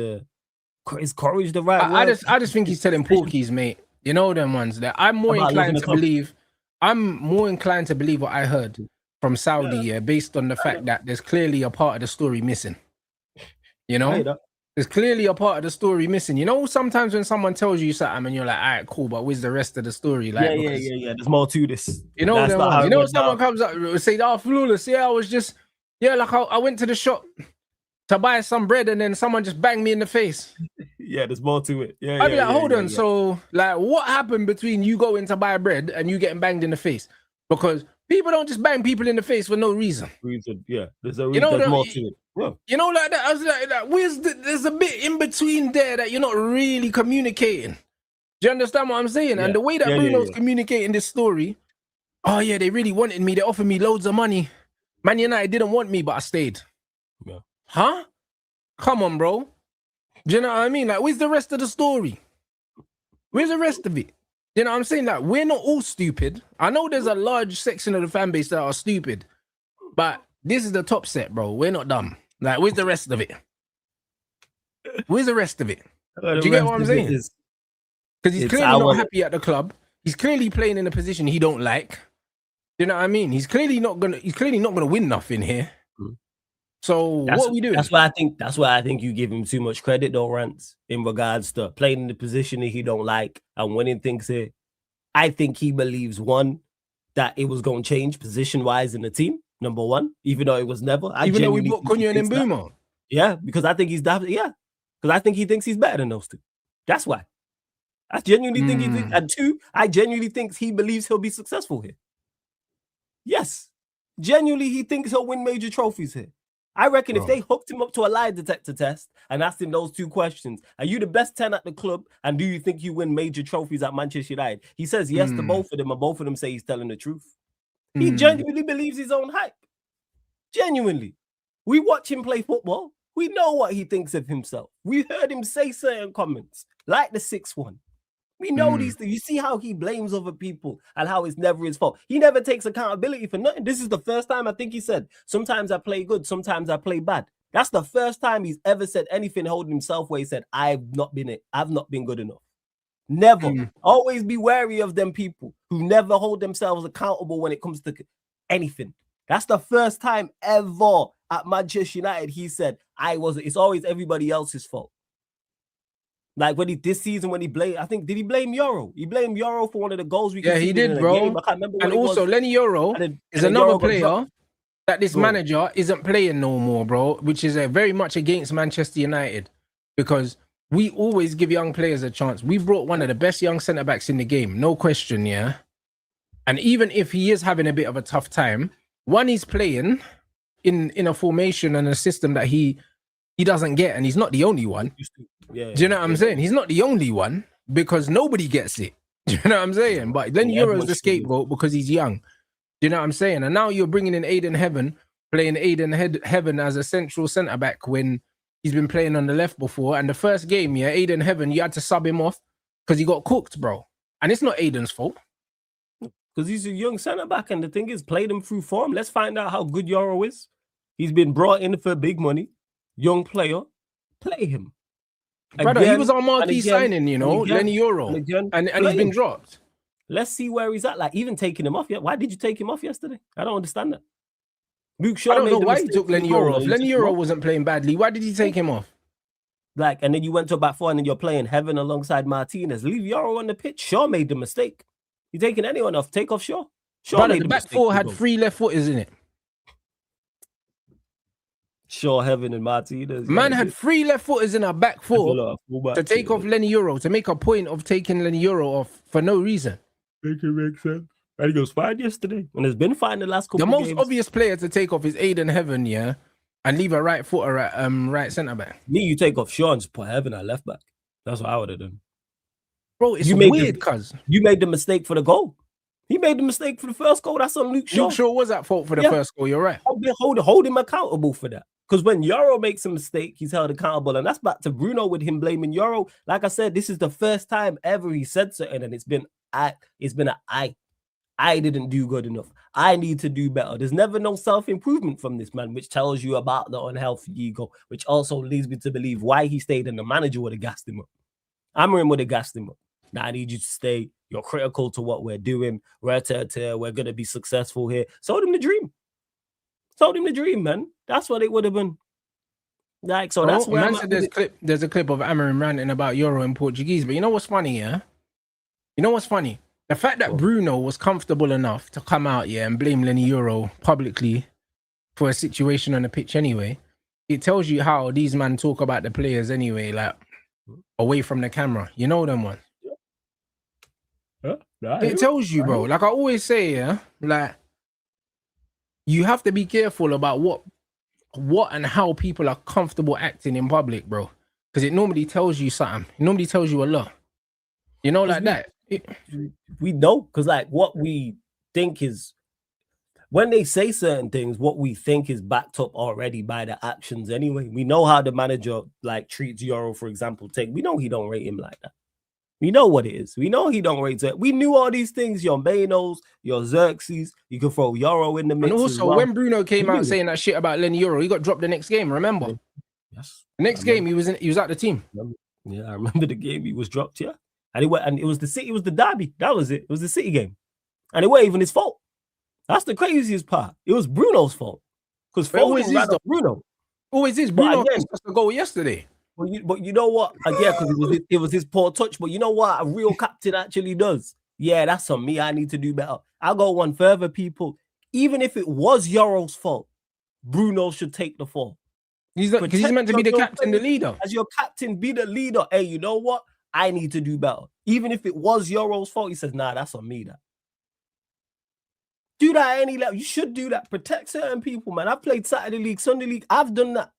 his courage, the right word. I just think he's telling porkies, mate. You know them ones that I'm more inclined to believe. I'm more inclined to believe what I heard from Saudi, based on the fact that there's clearly a part of the story missing. You know? There's clearly a part of the story missing. You know, sometimes when someone tells you something and you're like, all right, cool, but where's the rest of the story? Like, yeah. There's more to this. You know, someone comes up and say, oh, flawless. Yeah, I was just, like I went to the shop to buy some bread and then someone just banged me in the face. Yeah, there's more to it. I'd be like, hold on. So, like, what happened between you going to buy bread and you getting banged in the face? Because people don't just bang people in the face for no reason. Yeah, there's a reason. There's more to it. Yeah. You know, like that. I was like, there's a bit in between there that you're not really communicating. Do you understand what I'm saying? And the way that Bruno's communicating this story, oh yeah, they really wanted me. They offered me loads of money. Man United didn't want me, but I stayed. Yeah. Huh? Come on, bro. Do you know what I mean? Like, where's the rest of the story? Where's the rest of it? You know what I'm saying? Like, we're not all stupid. I know there's a large section of the fan base that are stupid, but this is the top set, bro. We're not dumb. Like, where's the rest of it? Where's the rest of it? Do you get what I'm saying? Because he's clearly not happy at the club. He's clearly playing in a position he don't like. You know what I mean? He's clearly not gonna win nothing here. So what are we doing? That's why I think you give him too much credit, though, Rants, in regards to playing in the position that he don't like and winning things here. I think he believes, one, that it was going to change position-wise in the team, number one, even though it was never. Even though we bought Cunha and Mbeumo. Yeah, because I think he's definitely, because I think he thinks he's better than those two. That's why. I genuinely think he thinks, and two, I genuinely think he believes he'll be successful here. Yes. Genuinely, he thinks he'll win major trophies here. I reckon if they hooked him up to a lie detector test and asked him those two questions, are you the best 10 at the club? And do you think you win major trophies at Manchester United? He says yes to both of them, and both of them say he's telling the truth. He genuinely believes his own hype. Genuinely. We watch him play football. We know what he thinks of himself. We heard him say certain comments, like the 6-1. We know these things. You see how he blames other people and how it's never his fault. He never takes accountability for nothing. This is the first time I think he said, sometimes I play good, sometimes I play bad. That's the first time he's ever said anything holding himself where he said, I've not been good enough. Never. Always be wary of them people who never hold themselves accountable when it comes to anything. That's the first time ever at Manchester United he said, it's always everybody else's fault. Like this season when he blamed, I think, did he blame Euro? He blamed Euro for one of the goals we he did, bro. Game. I can't remember what and also, Lenny Euro is another player that this manager isn't playing no more, bro, which is very much against Manchester United because we always give young players a chance. We brought one of the best young centre-backs in the game, no question, yeah? And even if he is having a bit of a tough time, one, he's playing in a formation and a system that he doesn't get, and he's not the only one. Do you know what I'm saying? He's not the only one because nobody gets it. Do you know what I'm saying? But then Euro's the scapegoat because he's young. Do you know what I'm saying? And now you're bringing in Aiden Heaven, playing Aiden Heaven as a central centre-back when he's been playing on the left before. And the first game, Aiden Heaven, you had to sub him off because he got cooked, bro. And it's not Aiden's fault. Because he's a young centre-back, and the thing is, play him through form. Let's find out how good Euro is. He's been brought in for big money. Young player. Play him. Brother, he was our marquee signing, Lenny Euro. And he's been dropped. Let's see where he's at. Like, even taking him off. Why did you take him off yesterday? I don't understand that. Luke Shaw, I don't know why he took Lenny Euro off. Lenny Euro wasn't playing badly. Why did he take him off? Like, and then you went to a back four and then you're playing Heaven alongside Martinez. Leave Euro on the pitch. Shaw made the mistake. You taking anyone off? Take off Shaw. Brother, the back four had 3 left footers in it. Shaw, Heaven, and Martinez. Man had 3 left footers in our back four to take off Lenny Euro, to make a point of taking Lenny Euro off for no reason. Make it make sense. And he was fine yesterday. And it's been fine the last couple of games. The most obvious player to take off is Aiden Heaven, and leave a right footer at right centre back. You take off Shaw and just put Heaven at left back. That's what I would have done. Bro, it's weird, cuz. You made the mistake for the goal. He made the mistake for the first goal. That's on Luke Shaw. Luke Shaw was at fault for the first goal. You're right. Hold him accountable for that. Because when Euro makes a mistake, he's held accountable. And that's back to Bruno with him blaming Euro. Like I said, this is the first time ever he said something, and it's been I didn't do good enough. I need to do better. There's never no self-improvement from this man, which tells you about the unhealthy ego, which also leads me to believe why he stayed, and the manager would have gassed him up. Amorim would have gassed him up. Now I need you to stay. You're critical to what we're doing. We're going to be successful here. Sold him the dream. Told him the dream, man. That's what it would have been. Like, so that's where there's a clip of Amorim ranting about Euro in Portuguese. But you know what's funny, You know what's funny? The fact that Bruno was comfortable enough to come out, and blame Lenny Euro publicly for a situation on the pitch anyway, it tells you how these men talk about the players anyway, like away from the camera. You know them ones. It tells you, bro. Like I always say, like you have to be careful about what and how people are comfortable acting in public, bro. Because it normally tells you something. It normally tells you a lot. Like that. We know, because like what we think is when they say certain things, what we think is backed up already by the actions anyway. We know how the manager like treats Euro, for example. We know he don't rate him like that. We know what it is. We know he don't rate it. We knew all these things. Your Manos, your Xerxes. You can throw Euro in the mix. And also, as well. when Bruno came out saying that shit about Lenny Euro, he got dropped the next game. Remember? Yes. The next game, he was out the team. Yeah, I remember the game he was dropped. Yeah, and it was the City. It was the derby. That was it. It was the City game, and it wasn't even his fault. That's the craziest part. It was Bruno's fault because Foden ran up Bruno. Always is. Bruno lost the goal yesterday. But you know what? Yeah, because it was his poor touch. But you know what? A real captain actually does. Yeah, that's on me. I need to do better. I'll go one further, people. Even if it was Euro's fault, Bruno should take the fall. He's meant to be the captain, the leader. As your captain, be the leader. Hey, you know what? I need to do better. Even if it was Euro's fault, he says, nah, that's on me. That. Do that at any level. You should do that. Protect certain people, man. I've played Saturday League, Sunday League. I've done that.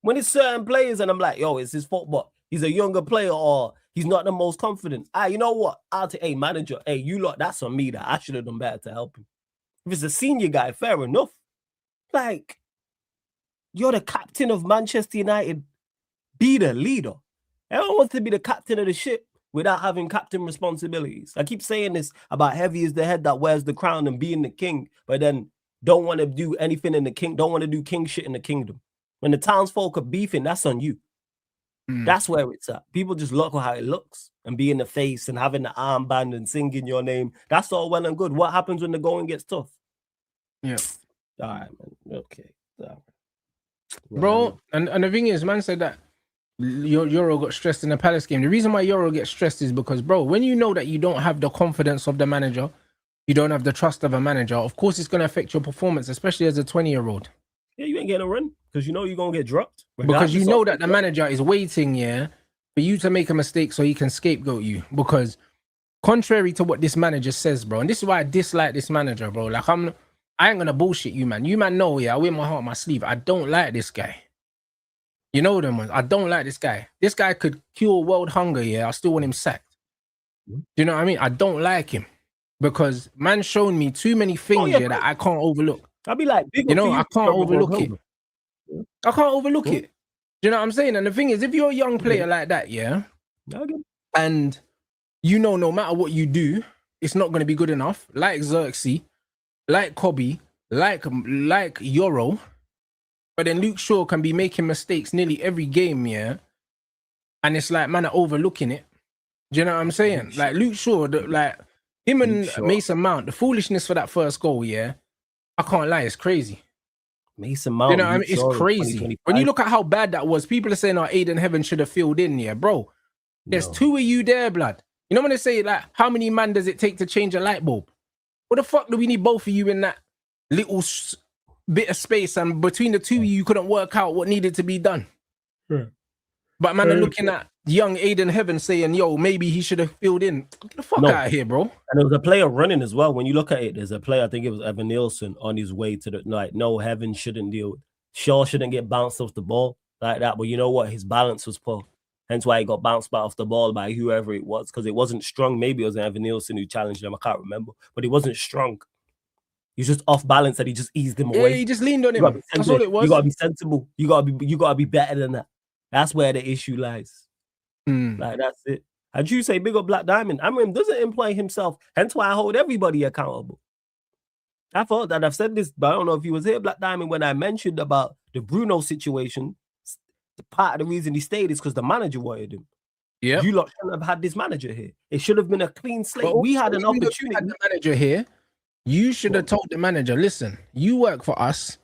When it's certain players and I'm like, yo, it's his fault, but he's a younger player or he's not the most confident. You know what? I'll take, hey, manager, hey, you lot, that's on me that I should have done better to help him. If it's a senior guy, fair enough. Like, you're the captain of Manchester United. Be the leader. Everyone wants to be the captain of the ship without having captain responsibilities. I keep saying this about heavy is the head that wears the crown and being the king, but then don't want to do anything in the king, don't want to do king shit in the kingdom. When the townsfolk are beefing, that's on you. That's where it's at. People just look at how it looks and be in the face and having the armband and singing your name. That's all well and good. What happens when the going gets tough? Yeah. All right, man. Okay. Bro, and the thing is, man said that Euro got stressed in the Palace game. The reason why Euro gets stressed is because, bro, when you know that you don't have the confidence of the manager, you don't have the trust of a manager, of course it's going to affect your performance, especially as a 20-year-old. Yeah, you ain't getting a run because you know you're going to get dropped. Because you know that the manager is waiting, for you to make a mistake so he can scapegoat you. Because contrary to what this manager says, bro, and this is why I dislike this manager, bro. Like, I ain't going to bullshit you, man. You man know, I wear my heart on my sleeve. I don't like this guy. You know them ones. I don't like this guy. This guy could cure world hunger, I still want him sacked. Do you know what I mean? I don't like him. Because man shown me too many things that I can't overlook. I'll be like, I can't overlook it. I can't overlook it. Do you know what I'm saying? And the thing is, if you're a young player like that, and you know no matter what you do, it's not going to be good enough, like Xerxes, like Kobe, like Euro, but then Luke Shaw can be making mistakes nearly every game, and it's like, man, are overlooking it. Do you know what I'm saying? Like Luke Shaw, him and Mason Mount, the foolishness for that first goal, I can't lie, it's crazy. Mason Mount, you know what I mean? It's crazy. When you look at how bad that was, people are saying, Aiden Heaven should have filled in, bro. There's two of you there, blood. You know when they say, like, how many man does it take to change a light bulb? What the fuck do we need both of you in that little bit of space, and between the two of you couldn't work out what needed to be done? But man, are looking at young Aiden Heaven saying, yo, maybe he should have filled in. Get the fuck out of here, bro. And there was a player running as well. When you look at it, there's a player, I think it was Evan Nielsen, on his way to no, Heaven shouldn't deal with. Shaw shouldn't get bounced off the ball like that. But you know what? His balance was poor. Hence why he got bounced back off the ball by whoever it was, because it wasn't strong. Maybe it was Evan Nielsen who challenged him. I can't remember. But he wasn't strong. He's just off balance and he just eased him away. Yeah, he just leaned on him. That's all it was. You gotta be sensible. You gotta be better than that. That's where the issue lies. Like, that's it. As you say, big up Black Diamond. Amram doesn't employ himself. Hence why I hold everybody accountable. I thought that I've said this, but I don't know if you was here, Black Diamond, when I mentioned about the Bruno situation. The part of the reason he stayed is because the manager wanted him. Yeah, you lot shouldn't have had this manager here. It should have been a clean slate. But we had an opportunity. Had the manager here. You should have told the manager, listen, you work for us.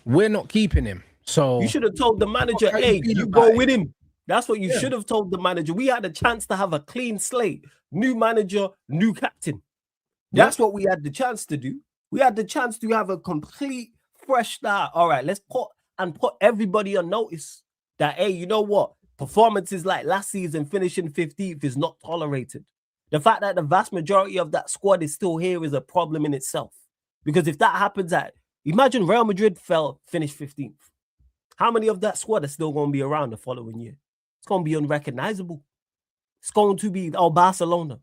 We're not keeping him. So you should have told the manager, hey, you go with him. That's what you should have told the manager. We had a chance to have a clean slate. New manager, new captain. That's what we had the chance to do. We had the chance to have a complete fresh start. All right, let's put everybody on notice that, hey, you know what? Performances like last season, finishing 15th, is not tolerated. The fact that the vast majority of that squad is still here is a problem in itself. Because if that happens, imagine Real Madrid finished 15th. How many of that squad are still going to be around the following year? It's going to be unrecognizable. It's going to be Barcelona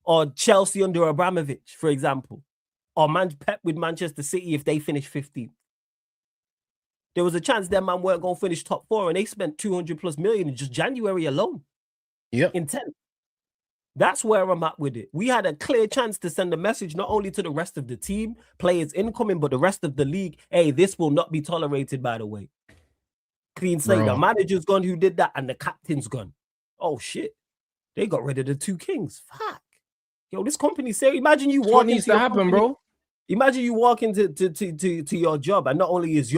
or Chelsea under Abramovich, for example. or Pep with Manchester City if they finish 15th. There was a chance that man weren't going to finish top 4, and they spent 200+ million in just January alone. Yep. In 10. That's where I'm at with it. We had a clear chance to send a message not only to the rest of the team, players incoming, but the rest of the league. Hey, this will not be tolerated, by the way. Clean slate. The manager's gone who did that, and the captain's gone. Oh, shit. They got rid of the 2 kings. Fuck. Yo, this company, say, imagine you walk into your happen, bro. Imagine you walk into your job, and not only is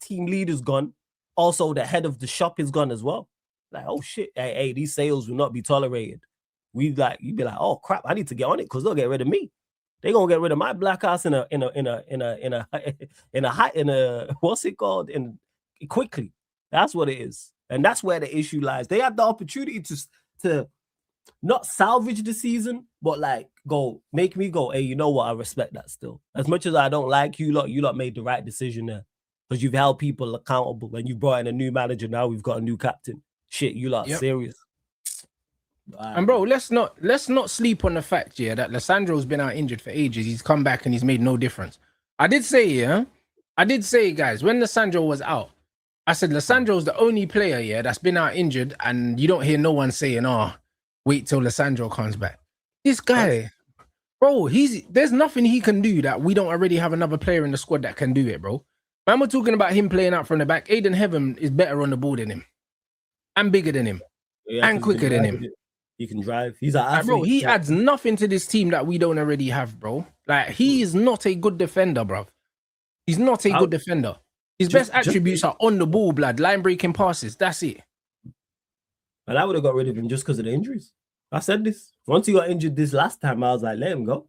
team leaders gone, also the head of the shop is gone as well. Like, oh shit, hey, these sales will not be tolerated. You'd be like, oh crap, I need to get on it because they'll get rid of me. They're gonna get rid of my black ass in a what's it called? Quickly. That's what it is, and that's where the issue lies. They have the opportunity to not salvage the season, but like make me go, hey, you know what? I respect that still. As much as I don't like you lot made the right decision there because you've held people accountable and you brought in a new manager. Now we've got a new captain. Shit, you lot serious. And bro, let's not sleep on the fact, that Lissandro's been out injured for ages. He's come back and he's made no difference. I did say, guys, when Lissandro was out, I said Lissandro's the only player, that's been out injured, and you don't hear no one saying, wait till Lissandro comes back. This guy, bro, there's nothing he can do that we don't already have another player in the squad that can do it, bro. Man, we're talking about him playing out from the back. Aiden Heaven is better on the ball than him. And bigger than him. And quicker than him. He can drive. He's an athlete. Bro, he adds nothing to this team that we don't already have, bro. Like, he is not a good defender, bro. He's not a good defender. His best attributes are on the ball, blood, line breaking passes. That's it. And I would have got rid of him just because of the injuries. I said this. Once he got injured this last time, I was like, let him go.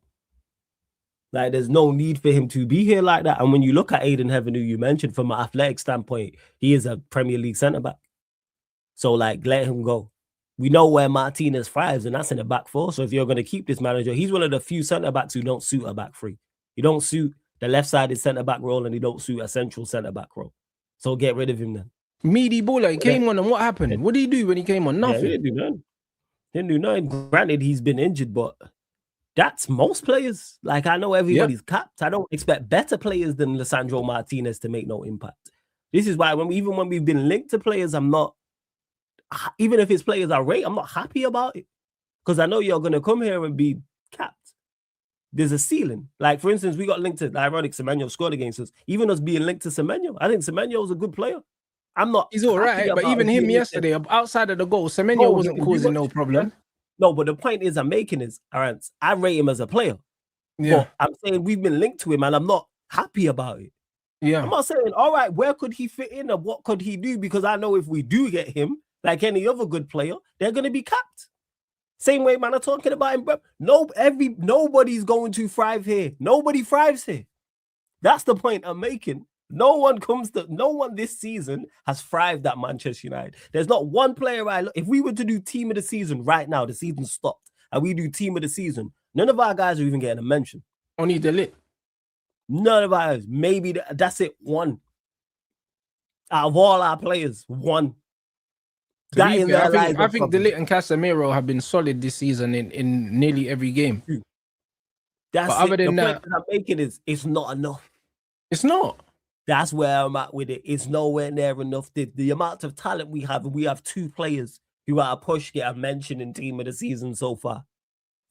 Like, there's no need for him to be here like that. And when you look at Aiden Heaven, who you mentioned, from an athletic standpoint, he is a Premier League centre-back. So, like, let him go. We know where Martinez thrives, and that's in the back 4. So if you're going to keep this manager, he's one of the few centre-backs who don't suit a back 3. He don't suit the left-sided centre-back role, and he don't suit a central centre-back role. So get rid of him then. Meaty baller, he came on, and what happened? What did he do when he came on? Nothing. Yeah, he didn't do nothing. Granted, he's been injured, but that's most players. Like, I know everybody's capped. I don't expect better players than Lissandro Martinez to make no impact. This is why even when we've been linked to players, I'm not, even if his players are rate, I'm not happy about it. Because I know you're going to come here and be capped. There's a ceiling. Like, for instance, we got linked to, ironic, Semenyo scored against us. Even us being linked to Semenyo, I think Semenyo is a good player. I'm not. He's all right, but even him yesterday, outside of the goal, Semenyo wasn't causing no problem. No, but the point is I'm making is, Rants, I rate him as a player. Yeah. But I'm saying we've been linked to him and I'm not happy about it. Yeah. I'm not saying, all right, where could he fit in and what could he do? Because I know if we do get him, like any other good player, they're going to be capped. Same way, man, I'm talking about him, bro. Nobody's going to thrive here. Nobody thrives here. That's the point I'm making. No one this season has thrived at Manchester United. There's not one player if we were to do team of the season right now, the season stopped, and we do team of the season, none of our guys are even getting a mention. Only Delete. None of ours. Maybe that's it. One. Out of all our players, one. I think Delete and Casemiro have been solid this season in nearly every game. That's but other than that, I'm making is it's not enough. It's not. That's where I'm at with it. It's nowhere near enough. The amount of talent we have 2 players who are a push get a mention in team of the season so far.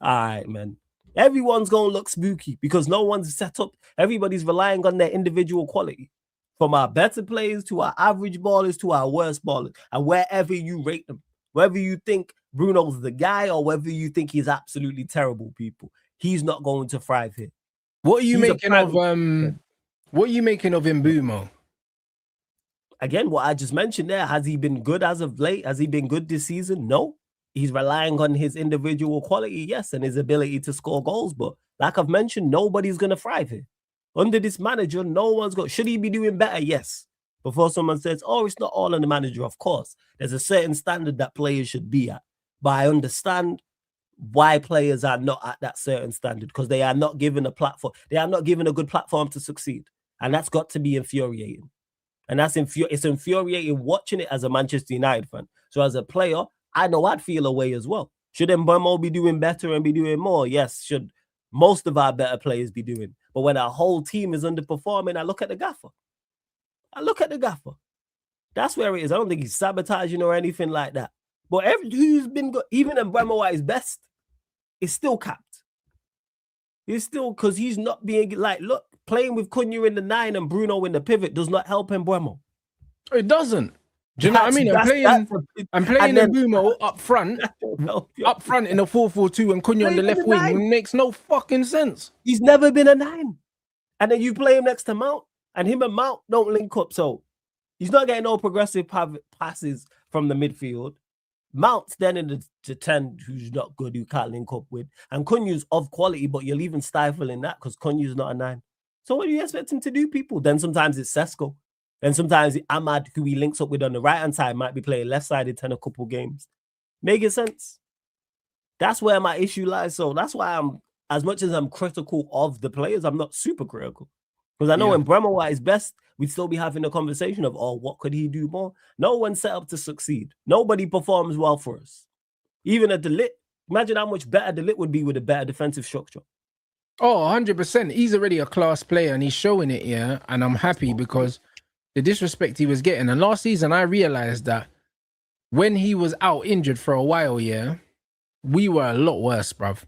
All right, man. Everyone's going to look spooky because no one's set up. Everybody's relying on their individual quality. From our better players to our average ballers to our worst ballers. And wherever you rate them, whether you think Bruno's the guy or whether you think he's absolutely terrible, people, he's not going to thrive here. What are you making of Mbumo? Again, what I just mentioned there, has he been good as of late? Has he been good this season? No. He's relying on his individual quality, yes, and his ability to score goals. But like I've mentioned, nobody's going to thrive here. Under this manager, no one's going. Should he be doing better? Yes. Before someone says, oh, it's not all on the manager, of course. There's a certain standard that players should be at. But I understand why players are not at that certain standard because they are not given a platform. They are not given a good platform to succeed. And that's got to be infuriating. And it's infuriating watching it as a Manchester United fan. So as a player, I know I'd feel away as well. Should Mbumo be doing better and be doing more? Yes. Should most of our better players be doing. But when our whole team is underperforming, I look at the gaffer. That's where it is. I don't think he's sabotaging or anything like that. But who's been good, even Mbeumo at his best, is still capped. He's still, because he's not being like, look, playing with Cunha in the 9 and Bruno in the pivot does not help Mbeumo. It doesn't. Do you know what I mean? I'm playing Mbeumo up front in a 4-4-2 and Cunha on the left wing. It makes no fucking sense. He's never been a 9. And then you play him next to Mount, and him and Mount don't link up. So he's not getting no progressive passes from the midfield. Mount's then in the 10, who's not good, who can't link up with. And Cunha's of quality, but you're leaving stifling that because Cunha's not a 9. So what do you expect him to do, people? Then sometimes it's Sesko. Then sometimes Ahmad, who he links up with on the right-hand side, might be playing left-sided 10 a couple games. Making sense? That's where my issue lies. So that's why as much as I'm critical of the players, I'm not super critical. Because I know when Mbeumo at his best, we'd still be having a conversation of, what could he do more? No one's set up to succeed. Nobody performs well for us. Even a De Ligt. Imagine how much better De Ligt would be with a better defensive structure. Oh, 100%. He's already a class player and he's showing it, yeah. And I'm happy because the disrespect he was getting. And last season, I realized that when he was out injured for a while, yeah, we were a lot worse, bruv.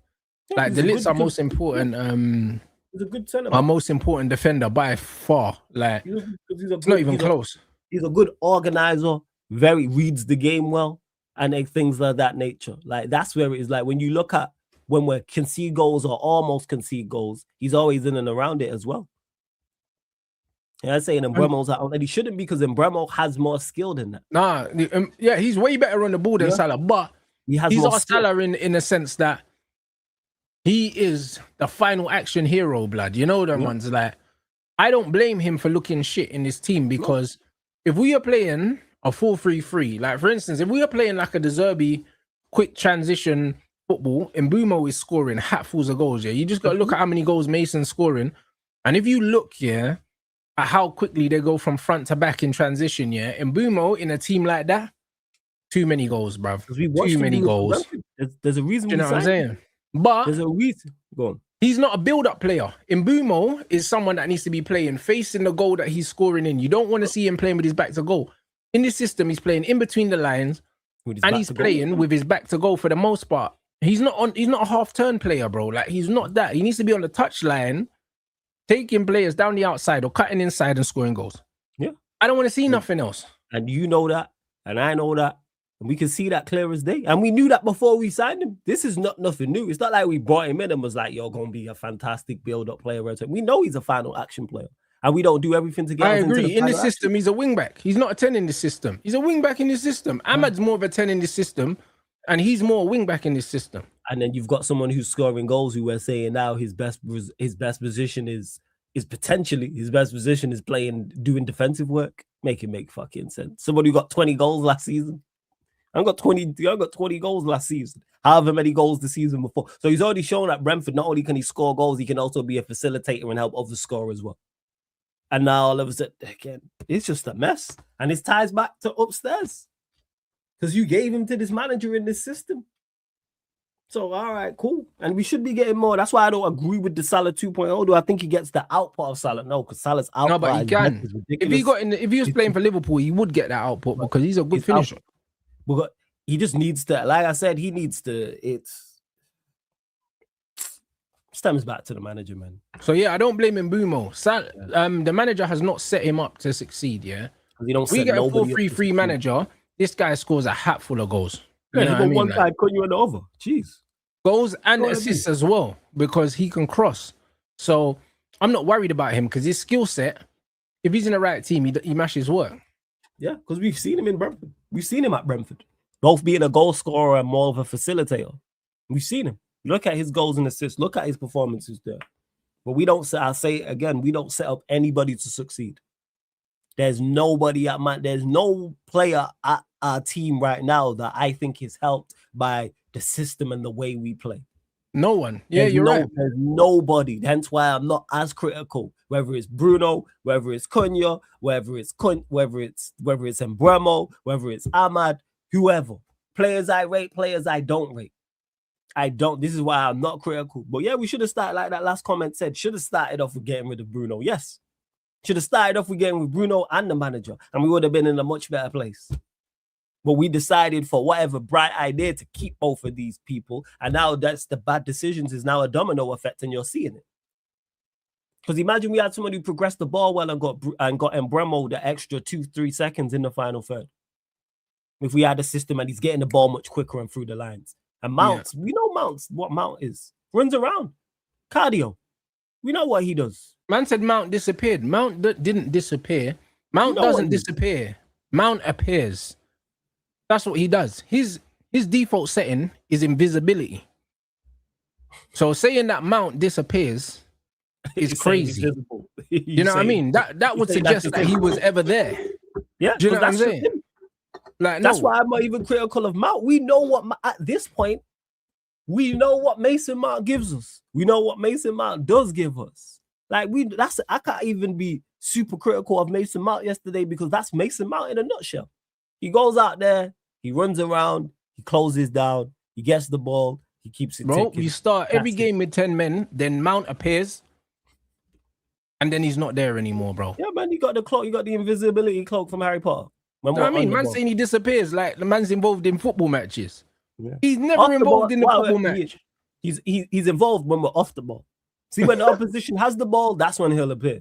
Like, De Ligt's our most important, he's a good center. Our most important defender by far. Like, it's not even close. He's a good organizer, reads the game well, and things like that nature. Like, that's where it is. Like, when you look at when we concede goals or almost concede goals, he's always in and around it as well. Yeah, I'm saying Mbeumo's out, and he shouldn't be because Mbeumo has more skill than that. Nah, he's way better on the ball than Salah, but he's our Salah in a sense that he is the final action hero, blood. You know them ones. Like, I don't blame him for looking shit in this team because if we are playing a 4-3-3, like for instance, if we are playing like a De Zerbi quick transition football, Mbeumo is scoring hatfuls of goals. Yeah, you just got to look at how many goals Mason's scoring, and if you look, at how quickly they go from front to back in transition, Mbeumo in a team like that, too many goals, bruv. Too many goals. There's a reason. You know what I'm saying? But there's a reason. Go on. He's not a build-up player. Mbeumo is someone that needs to be playing facing the goal that he's scoring in. You don't want to see him playing with his back to goal. In this system, he's playing in between the lines, and he's playing with his back to goal for the most part. He's not a half-turn player, bro. Like, he's not that. He needs to be on the touchline, taking players down the outside or cutting inside and scoring goals. Yeah. I don't want to see nothing else. And you know that, and I know that, and we can see that clear as day. And we knew that before we signed him. This is not nothing new. It's not like we brought him in and was like, you're going to be a fantastic build-up player. We know he's a final action player. And we don't do everything to get I agree. In the system, he's a wing-back. He's not a 10 in the system. He's a wing-back in the system. Ahmad's more of a 10 in the system, and he's more a wing-back in this system. And then you've got someone who's scoring goals who we're saying now his best position is potentially his best position is doing defensive work. Make fucking sense. Somebody who got 20 goals last season. I got 20 goals last season. However many goals the season before. So he's already shown at Brentford, not only can he score goals, he can also be a facilitator and help others score as well. And now all of a sudden, again, it's just a mess. And it ties back to upstairs. Because you gave him to this manager in this system. So, all right, cool. And we should be getting more. That's why I don't agree with the Salah 2.0. Do I think he gets the output of Salah? No, because Salah's output. No, but he can. If he was playing for Liverpool, he would get that output because he's a good finisher. But he just needs to, like I said, it stems back to the manager, man. So, I don't blame Mbeumo. The manager has not set him up to succeed, yeah? We get a 4-3-3 manager, this guy scores a hatful of goals. You know he got one side, Cunha on the other. Jeez. Goals and assists as well, because he can cross. So I'm not worried about him because his skill set, if he's in the right team, he mashes work. Yeah, because we've seen him in Brentford. We've seen him at Brentford. Both being a goal scorer and more of a facilitator. We've seen him. Look at his goals and assists. Look at his performances there. But I'll say it again, we don't set up anybody to succeed. There's nobody there's no player at our team right now that I think is helped by the system and the way we play. No one. Yeah, you're right. There's nobody. Hence why I'm not as critical. Whether it's Bruno, whether it's Cunha, whether it's Mbeumo, whether it's Ahmad, whoever. Players I rate, players I don't rate. This is why I'm not critical. But yeah, we should have started, like that last comment said, should have started off with getting rid of Bruno. Yes. Should have started off with getting with Bruno and the manager, and we would have been in a much better place. But we decided, for whatever bright idea, to keep both of these people. And now that's the bad decisions is now a domino effect, and you're seeing it. Because imagine we had someone who progressed the ball well and got Embremo the extra 2-3 seconds in the final third. If we had a system and he's getting the ball much quicker and through the lines. And Mounts, we know Mounts, what Mount is. Runs around. Cardio. We know what he does. Man said Mount disappeared. Mount didn't disappear. Mount doesn't disappear. Mount appears. That's what he does. His default setting is invisibility. So saying that Mount disappears is crazy. You know what I mean? That would suggest that he was ever there. Yeah. Do you know what I'm saying? Like, that's why I'm not even critical of Mount. We know what, at this point, we know what Mason Mount gives us. We know what Mason Mount does give us. Like, I can't even be super critical of Mason Mount yesterday, because that's Mason Mount in a nutshell. He goes out there, he runs around, he closes down, he gets the ball, he keeps it ticking. You start every game with 10 men, then Mount appears, and then he's not there anymore, bro. Yeah, man, you got the cloak, you got the invisibility cloak from Harry Potter. I mean, man's saying he disappears like the man's involved in football matches. Yeah. He's never involved in the football match. He's involved when we're off the ball. See, when the opposition has the ball, that's when he'll appear.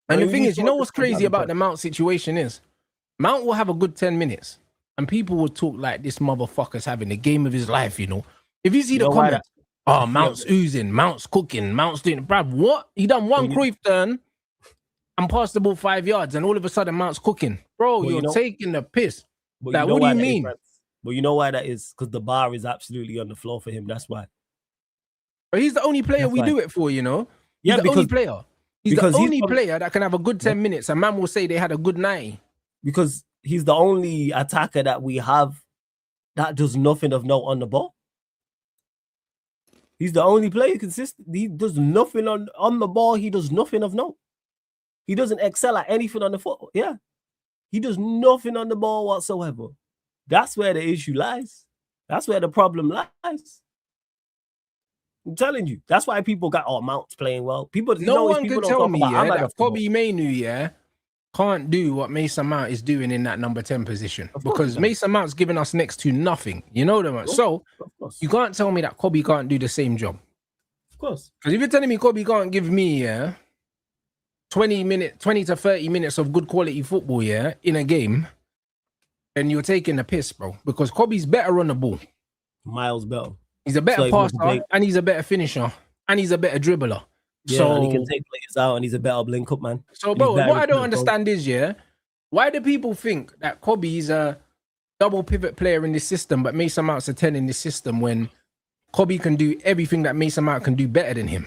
And the thing is, you know what's crazy about the Mount situation is, Mount will have a good 10 minutes, and people will talk like this motherfucker's having the game of his life, you know. If you see the comments, Mount's oozing, Mount's cooking, Mount's doing, bruv, what? He done one Cruyff turn and passed the ball 5 yards, and all of a sudden Mount's cooking. Bro, you're taking the piss. Like, what do you mean? But you know why that is? Because the bar is absolutely on the floor for him. That's why. But he's the only player we do it for, you know? He's the only player. He's the only player that can have a good 10 minutes, and man will say they had a good 90. Because he's the only attacker that we have that does nothing of note on the ball. He's the only player consistent. He does nothing on the ball. He does nothing of note. He doesn't excel at anything on the foot. Yeah. He does nothing on the ball whatsoever. That's where the issue lies. That's where the problem lies. I'm telling you. That's why people got, Mount's playing well. No one can tell me that Kobbie Mainoo, can't do what Mason Mount is doing in that number 10 position. Because Mason Mount's giving us next to nothing. You know that. So you can't tell me that Kobbie can't do the same job. Of course. Because if you're telling me Kobbie can't give me 20 to 30 minutes of good quality football in a game, then you're taking the piss, bro. Because Kobbie's better on the ball. Miles better. He's a better passer, and he's a better finisher, and he's a better dribbler. Yeah, so, and he can take players out, and he's a better link up man. So, bro, what I don't understand is, why do people think that Kobbie is a double pivot player in this system, but Mason Mount's a 10 in this system, when Kobbie can do everything that Mason Mount can do better than him?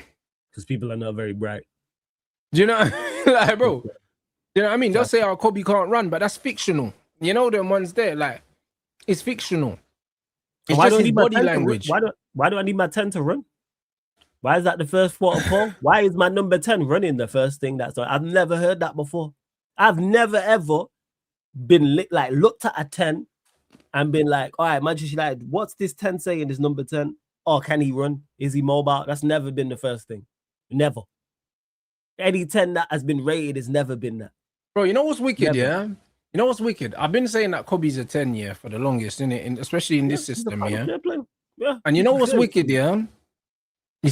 Because people are not very bright. Do you know, like, bro? You know what I mean? They'll say, Kobbie can't run, but that's fictional. You know, them ones there, like, it's fictional. It's just his body language. Why do I need my 10 to run? Why is that the first protocol? Why is my number 10 running the first thing? I've never heard that before. I've never ever been looked at a 10 and been like, all right, Manchester United, what's this 10 saying, this number 10? Oh, can he run? Is he mobile? That's never been the first thing. Never. Any 10 that has been rated has never been that. Bro, you know what's wicked, You know what's wicked? I've been saying that Kobbie's a 10 for the longest, innit? Especially in this system, Yeah. And you know what's wicked, You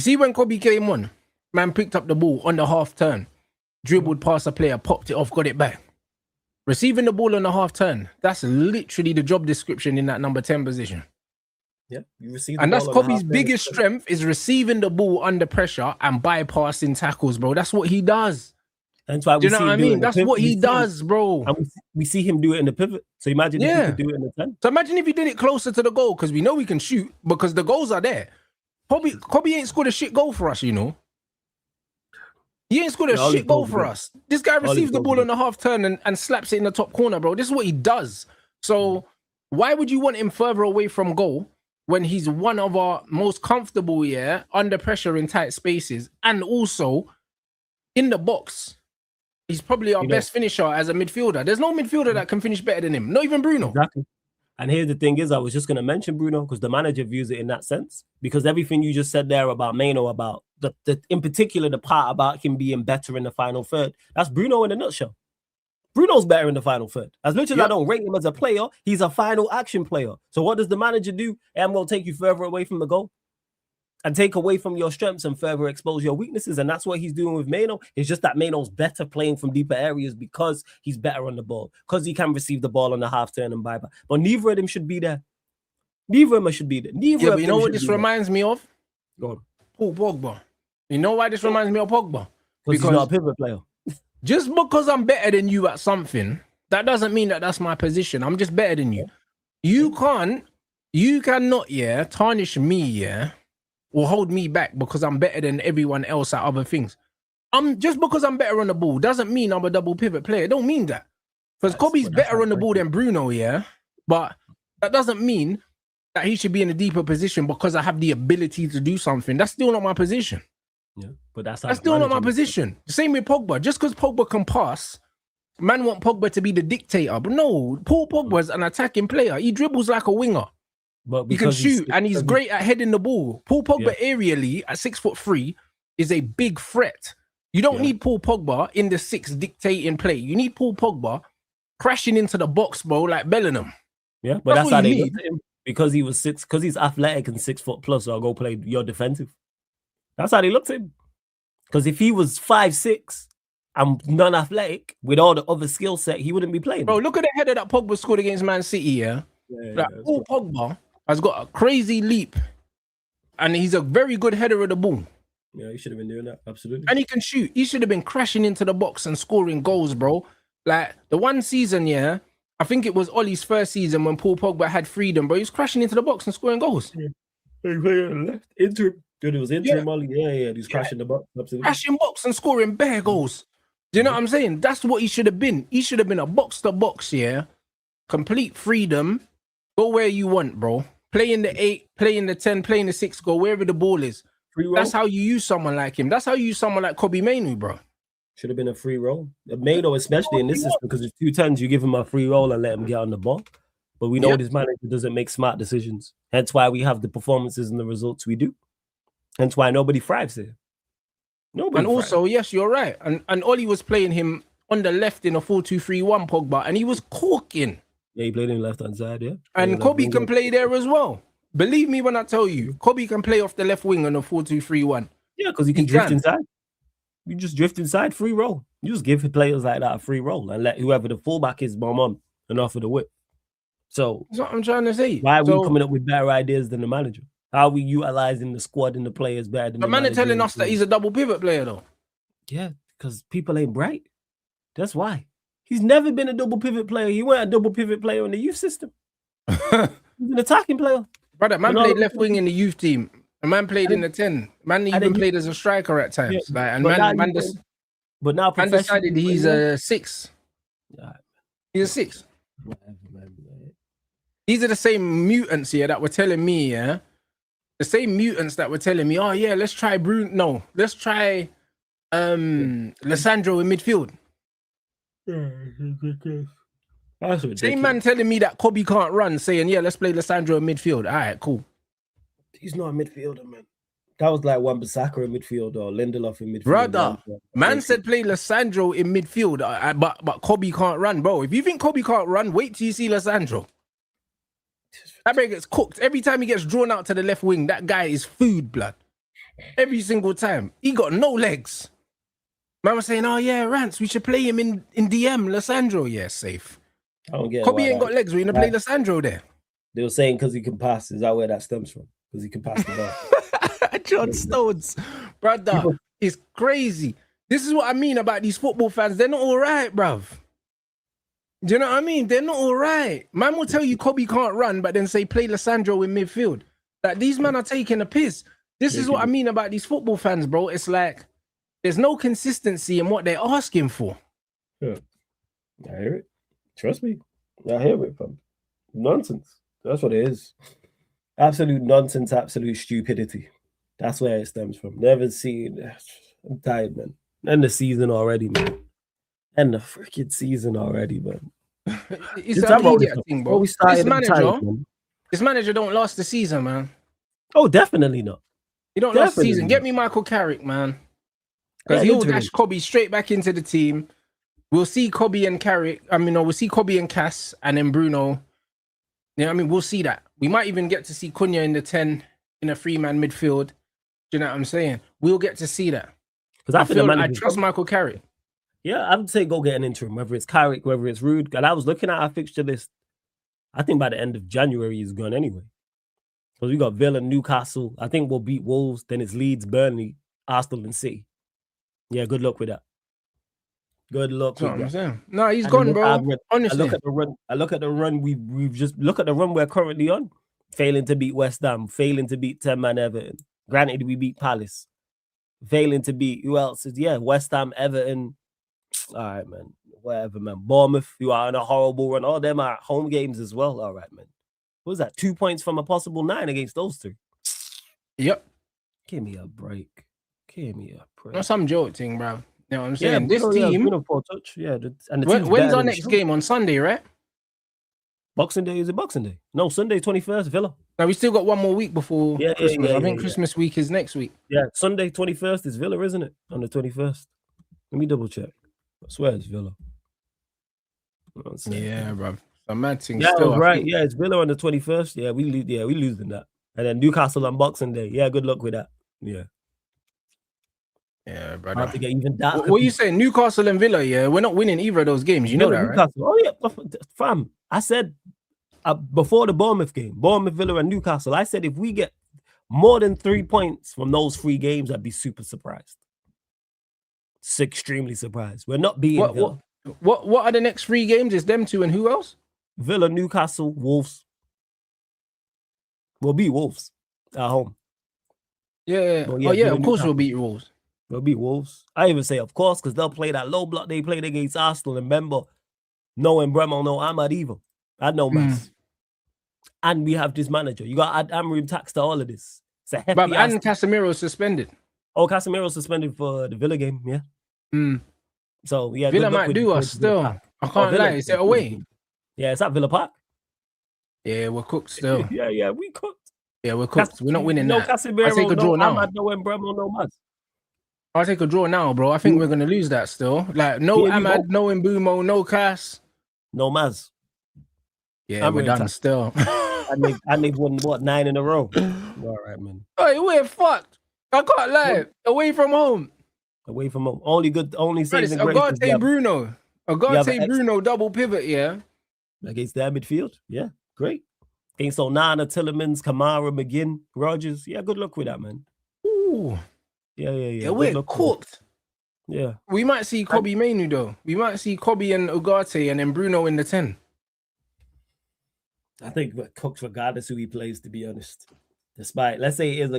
see when Kobbie came on, man picked up the ball on the half turn, dribbled past a player, popped it off, got it back. Receiving the ball on the half turn, that's literally the job description in that number 10 position. Yeah, you receive. And that's Kobbie's biggest strength, is receiving the ball under pressure and bypassing tackles, bro. That's what he does. That's why we see him. I mean? That's what he does, bro. And we see him do it in the pivot. So imagine if he could do it in the 10. So imagine if he did it closer to the goal, because we know we can shoot, because the goals are there. Kobbie ain't scored a shit goal for us, you know. He ain't scored a shit goal for us. This guy receives the ball on the half turn and slaps it in the top corner, bro. This is what he does. So why would you want him further away from goal when he's one of our most comfortable, under pressure in tight spaces, and also in the box? He's probably our best finisher as a midfielder. There's no midfielder that can finish better than him. Not even Bruno. Exactly. And here's the thing is, I was just going to mention Bruno because the manager views it in that sense. Because everything you just said there about Mano, about the in particular, the part about him being better in the final third, that's Bruno in a nutshell. Bruno's better in the final third. As much as I don't rate him as a player, he's a final action player. So what does the manager do? I'm going to take you further away from the goal and take away from your strengths and further expose your weaknesses. And that's what he's doing with Mano. It's just that Mano's better playing from deeper areas because he's better on the ball, because he can receive the ball on the half turn and bye bye. But neither of them should be there. Neither of them should be there. But you know what this reminds me of? Go on. Paul Pogba. You know why this reminds me of Pogba? Because he's not a pivot player. Just because I'm better than you at something, that doesn't mean that that's my position. I'm just better than you. You cannot, tarnish me, or hold me back because I'm better than everyone else at other things. Just because I'm better on the ball doesn't mean I'm a double pivot player. It don't mean that. Because Kobe's better on the ball than Bruno, but that doesn't mean that he should be in a deeper position because I have the ability to do something. That's still not my position. Yeah, but that's still not my position. The same with Pogba. Just because Pogba can pass, man want Pogba to be the dictator. But no, Paul Pogba's an attacking player. He dribbles like a winger. But he can shoot and he's great at heading the ball. Paul Pogba aerially at 6'3" is a big threat. You don't need Paul Pogba in the 6 dictating play. You need Paul Pogba crashing into the box, bro, like Bellingham. Yeah, but that's how they looked at him. Because he was 6, because he's athletic and 6 foot plus, so I'll go play your defensive. That's how they looked at him. Because if he was 5'6" and non-athletic with all the other skill set, he wouldn't be playing. Bro, look at the header that Pogba scored against Man City, Paul Pogba has got a crazy leap and he's a very good header of the ball. Yeah, he should have been doing that, absolutely. And he can shoot. He should have been crashing into the box and scoring goals, bro. Like, the one season, I think it was Ollie's first season when Paul Pogba had freedom, bro. He was crashing into the box and scoring goals. Yeah. He played on the left. Interim. Dude, it was interim, Ollie. Yeah. He was crashing the box, absolutely. Crashing box and scoring bare goals. Do you know what I'm saying? That's what he should have been. He should have been a box-to-box, complete freedom. Go where you want, bro. Play in the 8, play in the 10, play in the 6, go wherever the ball is. That's how you use someone like him. That's how you use someone like Kobe Manu, bro. Should have been a free roll. Mano, especially in this system, because it's 2 10s, you give him a free roll and let him get on the ball. But we know this manager doesn't make smart decisions. Hence why we have the performances and the results we do. Hence why nobody thrives here. Nobody thrives. Also, yes, you're right. And Ollie was playing him on the left in a 4-2-3-1 Pogba, and he was corking. Yeah, he played in the left-hand side, And Kobe can play there as well. Believe me when I tell you, Kobe can play off the left wing on a 4-2-3-1. Yeah, because he can drift inside. You just drift inside, free roll. You just give players like that a free roll and let whoever the fullback is bomb on and offer the whip. So that's what I'm trying to say. Why are we coming up with better ideas than the manager? How are we utilizing the squad and the players better than the manager? Telling us that he's a double pivot player, though. Yeah, because people ain't bright. That's why. He's never been a double pivot player. He wasn't a double pivot player in the youth system. He's an attacking player. Brother, man played left wing in the youth team. A man played in the 10. Man even played as a striker at times. Yeah, Man decided he's a 6. He's a 6. These are the same mutants here that were telling me, the same mutants that were telling me, oh yeah, let's try Bruno. No, let's try Lissandro in midfield. Same man telling me that Kobe can't run, saying, yeah, let's play Lissandro in midfield. All right, cool. He's not a midfielder, man. That was like Wan-Bissaka in midfield or Lindelof in midfield. Brother, man said play Lissandro in midfield, but Kobe can't run, bro. If you think Kobe can't run, wait till you see Lissandro. That man gets cooked. Every time he gets drawn out to the left wing, that guy is food, blood. Every single time. He got no legs. Man was saying, oh yeah, Rants, we should play him in DM, Lissandro. Yeah, safe. I don't get Kobe ain't got legs. We're going to play Lissandro there. They were saying because he can pass. Is that where that stems from? Because he can pass the ball. John Stones, brother, it's crazy. This is what I mean about these football fans. They're not all right, bruv. Do you know what I mean? They're not all right. Man will tell you Kobe can't run, but then say play Lissandro in midfield. Like, these men are taking a piss. This is what I mean about these football fans, bro. It's like there's no consistency in what they're asking for. Yeah. I hear it. Trust me. I hear it, fam. Nonsense. That's what it is. Absolute nonsense, absolute stupidity. That's where it stems from. Never seen. I'm tired, man. End the season already, man. End the freaking season already, man. It's an immediate thing, bro. We This manager don't last the season, man. Oh, definitely not. He don't last the season. Get me Michael Carrick, man. Because he'll dash Cobby straight back into the team. We'll see Cobby and Carrick. We'll see Cobby and Cass and then Bruno. You know what I mean? We'll see that. We might even get to see Cunha in the 10 in a 3-man midfield. Do you know what I'm saying? We'll get to see that. Because I trust Michael Carrick. Yeah, I would say go get an interim, whether it's Carrick, whether it's Rude. And I was looking at our fixture list. I think by the end of January he's gone anyway. Because we got Villa, Newcastle. I think we'll beat Wolves. Then it's Leeds, Burnley, Arsenal, and City. Yeah, good luck with that. Good luck with that. Saying. No, he's gone, bro. Honestly, I look at the run. We've just look at the run we're currently on. Failing to beat West Ham, failing to beat 10-man Everton. Granted, we beat Palace. Failing to beat who else? West Ham, Everton. All right, man. Whatever, man. Bournemouth, you are on a horrible run. All them are home games as well. All right, man. What was that? 2 points from a possible 9 against those 3. Yep. Give me a break. That's some jolting, bro. You know what I'm saying? This team. When's our next game? On Sunday, right? Boxing Day? Is it Boxing Day? No, Sunday 21st, Villa. Now we still got one more week before Christmas. I think Christmas week is next week. Yeah, Sunday 21st is Villa, isn't it? On the 21st. Let me double check. I swear it's Villa. Yeah, bro. A mad thing. Yeah, still, right. Yeah, it's Villa on the 21st. Yeah, we losing that. And then Newcastle on Boxing Day. Yeah, good luck with that. Yeah. Yeah, brother. I have to get even that. What are you saying? Newcastle and Villa, yeah? We're not winning either of those games. You know that, right? Oh, yeah. Fam, I said before the Bournemouth game, Bournemouth, Villa, and Newcastle, I said if we get more than 3 points from those 3 games, I'd be super surprised. Extremely surprised. We're not beating Villa. What are the next 3 games? Is them 2 and who else? Villa, Newcastle, Wolves. We'll beat Wolves at home. Yeah. Of course we'll beat Wolves. We'll beat Wolves. I even say, of course, because they'll play that low block they played against Arsenal. And remember, no Embremo, no Ahmad either. I know, man. And we have this manager. You got to add Amrim tax to all of this. It's a hefty and Casemiro suspended. Oh, Casemiro suspended for the Villa game, yeah. So, yeah. Villa might do us still. I can't lie. Is it away? Yeah, it's at Villa Park. Yeah, we're cooked still. yeah, we cooked. Yeah, we're cooked. We're not winning that. Casemiro, I take a draw now. Ahmad, no Embremo, no Maz. I'll take a draw now, bro. I think we're going to lose that still. Like, no Ahmad, no Mbumo, no Cass. No Maz. Yeah, we're done still. and they've won, 9 in a row? All right, man. Hey, we're fucked. I can't lie. Away from home. Only saving grace. Agate Bruno. Bruno double pivot, yeah. Against their midfield. Yeah, great. Against Onana, Tillemans, Kamara, McGinn, Rogers. Yeah, good luck with that, man. Ooh. Yeah, we're cooked. Yeah. We might see Cobby Mainu, though. We might see Cobby and Ugarte and then Bruno in the 10. I think we're cooked regardless who he plays, to be honest. Despite, let's say it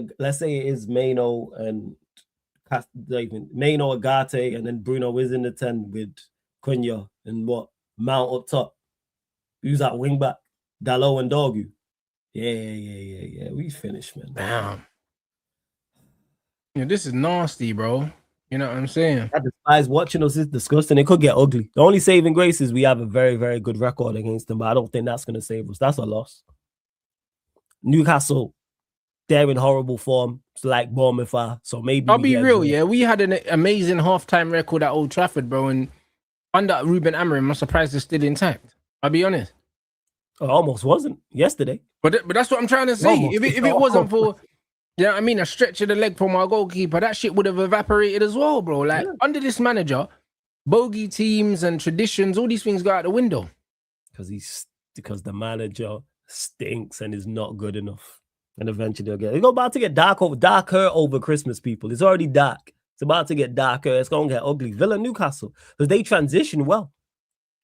is Maino and Maino, Ugarte, and then Bruno is in the 10 with Cunha and Mount up top. Who's that wing back? Dalot and Dogu. Yeah. We finished, man. Damn. Yeah, this is nasty, bro. You know what I'm saying? I despise watching us. It's disgusting. It could get ugly. The only saving grace is we have a very, very good record against them, but I don't think that's going to save us. That's a loss. Newcastle, they're in horrible form. It's like Bournemouth are. So maybe I'll be real, yeah. We had an amazing halftime record at Old Trafford, bro. And under Ruben Amorim, I'm surprised it's still intact. I'll be honest. It almost wasn't yesterday. But that's what I'm trying to say. If it wasn't for, you know what I mean, a stretch of the leg from our goalkeeper, that shit would have evaporated as well, bro. Like, under this manager, bogey teams and traditions, all these things go out the window. Because the manager stinks and is not good enough. And eventually it's about to get darker over Christmas, people. It's already dark. It's about to get darker. It's going to get ugly. Villa, Newcastle, because they transition well.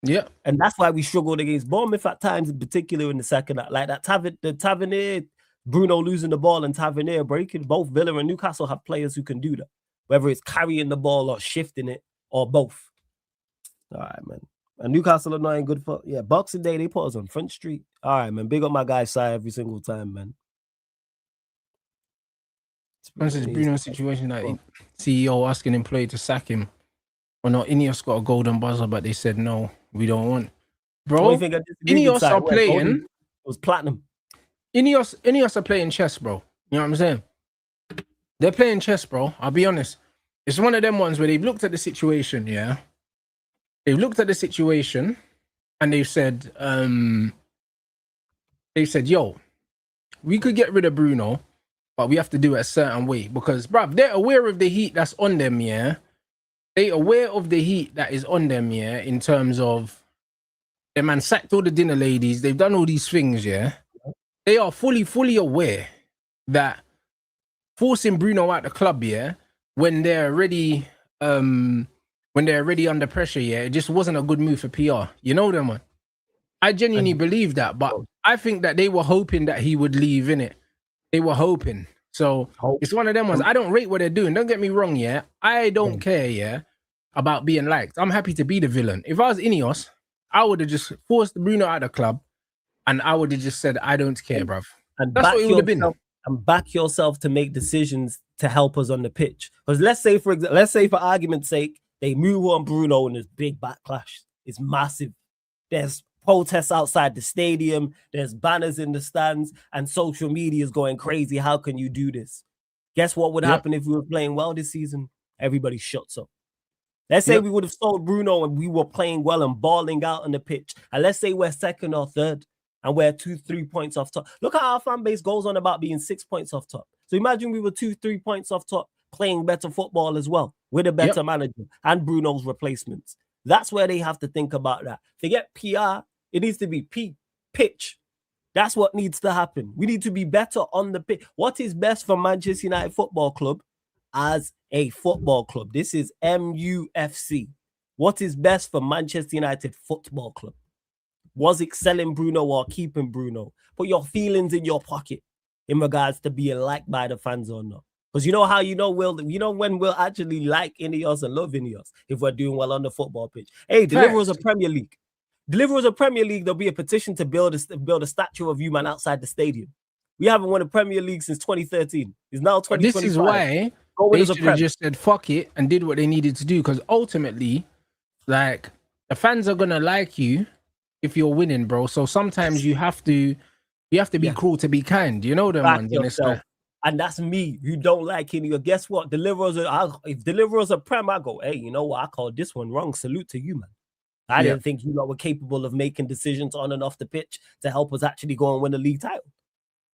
Yeah. And that's why we struggled against Bournemouth at times, in particular in the second half. Like that Tavernier, Bruno losing the ball and Tavernier breaking. Both Villa and Newcastle have players who can do that. Whether it's carrying the ball or shifting it or both. All right, man. And Newcastle are not in good for... Yeah, Boxing Day, they put us on Front Street. All right, man. Big up my guy, Sai, every single time, man. This is Bruno's situation that CEO asking employee to sack him. Or not, Ineos got a golden buzzer, but they said, no, we don't want. bro. What do you think of this Ineos are playing. It was platinum. Ineos are playing chess, bro. You know what I'm saying? They're playing chess, bro. I'll be honest. It's one of them ones where they've looked at the situation, yeah. They've looked at the situation and they've said, yo, we could get rid of Bruno, but we have to do it a certain way. Because, bruv, they're aware of the heat that's on them, yeah. They're aware of the heat that is on them, yeah, in terms of the man sacked all the dinner ladies. They've done all these things, yeah. They are fully aware that forcing Bruno out the club, yeah, when they're already under pressure, yeah, it just wasn't a good move for PR. You know them, man. I genuinely believe that, but I think that they were hoping that he would leave, innit? They were hoping. So it's one of them ones. I don't rate what they're doing. Don't get me wrong, yeah. I don't care, yeah, about being liked. I'm happy to be the villain. If I was Ineos, I would have just forced Bruno out of the club, and I would have just said, I don't care, bruv. And that's what it would have been. And back yourself to make decisions to help us on the pitch. Because let's say for argument's sake, they move on Bruno and there's big backlash. It's massive. There's protests outside the stadium. There's banners in the stands, and social media is going crazy. How can you do this? Guess what would happen if we were playing well this season? Everybody shuts up. Let's say we would have sold Bruno and we were playing well and balling out on the pitch. And let's say we're second or third and we're 2-3 points off top. Look how our fan base goes on about being 6 points off top. So imagine we were 2-3 points off top, playing better football as well, with a better manager and Bruno's replacements. That's where they have to think about that. Forget PR. It needs to be pitch. That's what needs to happen. We need to be better on the pitch. What is best for Manchester United Football Club as a football club? This is MUFC. What is best for Manchester United Football Club? Was it selling Bruno or keeping Bruno? Put your feelings in your pocket in regards to being liked by the fans or not. Because you know how you know when we'll actually like Ineos and love Ineos if we're doing well on the football pitch. Hey, deliver us a Premier League. Deliver us a Premier League. There'll be a petition to build a statue of you, man, outside the stadium. We haven't won a Premier League since 2013. It's now 2025. This is why they should have just said fuck it and did what they needed to do. Because ultimately, like, the fans are gonna like you if you're winning, bro. So sometimes you have to be cruel to be kind. You know them ones. And that's me. You don't like Ineos. Guess what? If deliver us a Prem, I go, hey, you know what? I called this one wrong. Salute to you, man. I didn't think you lot were capable of making decisions on and off the pitch to help us actually go and win the league title.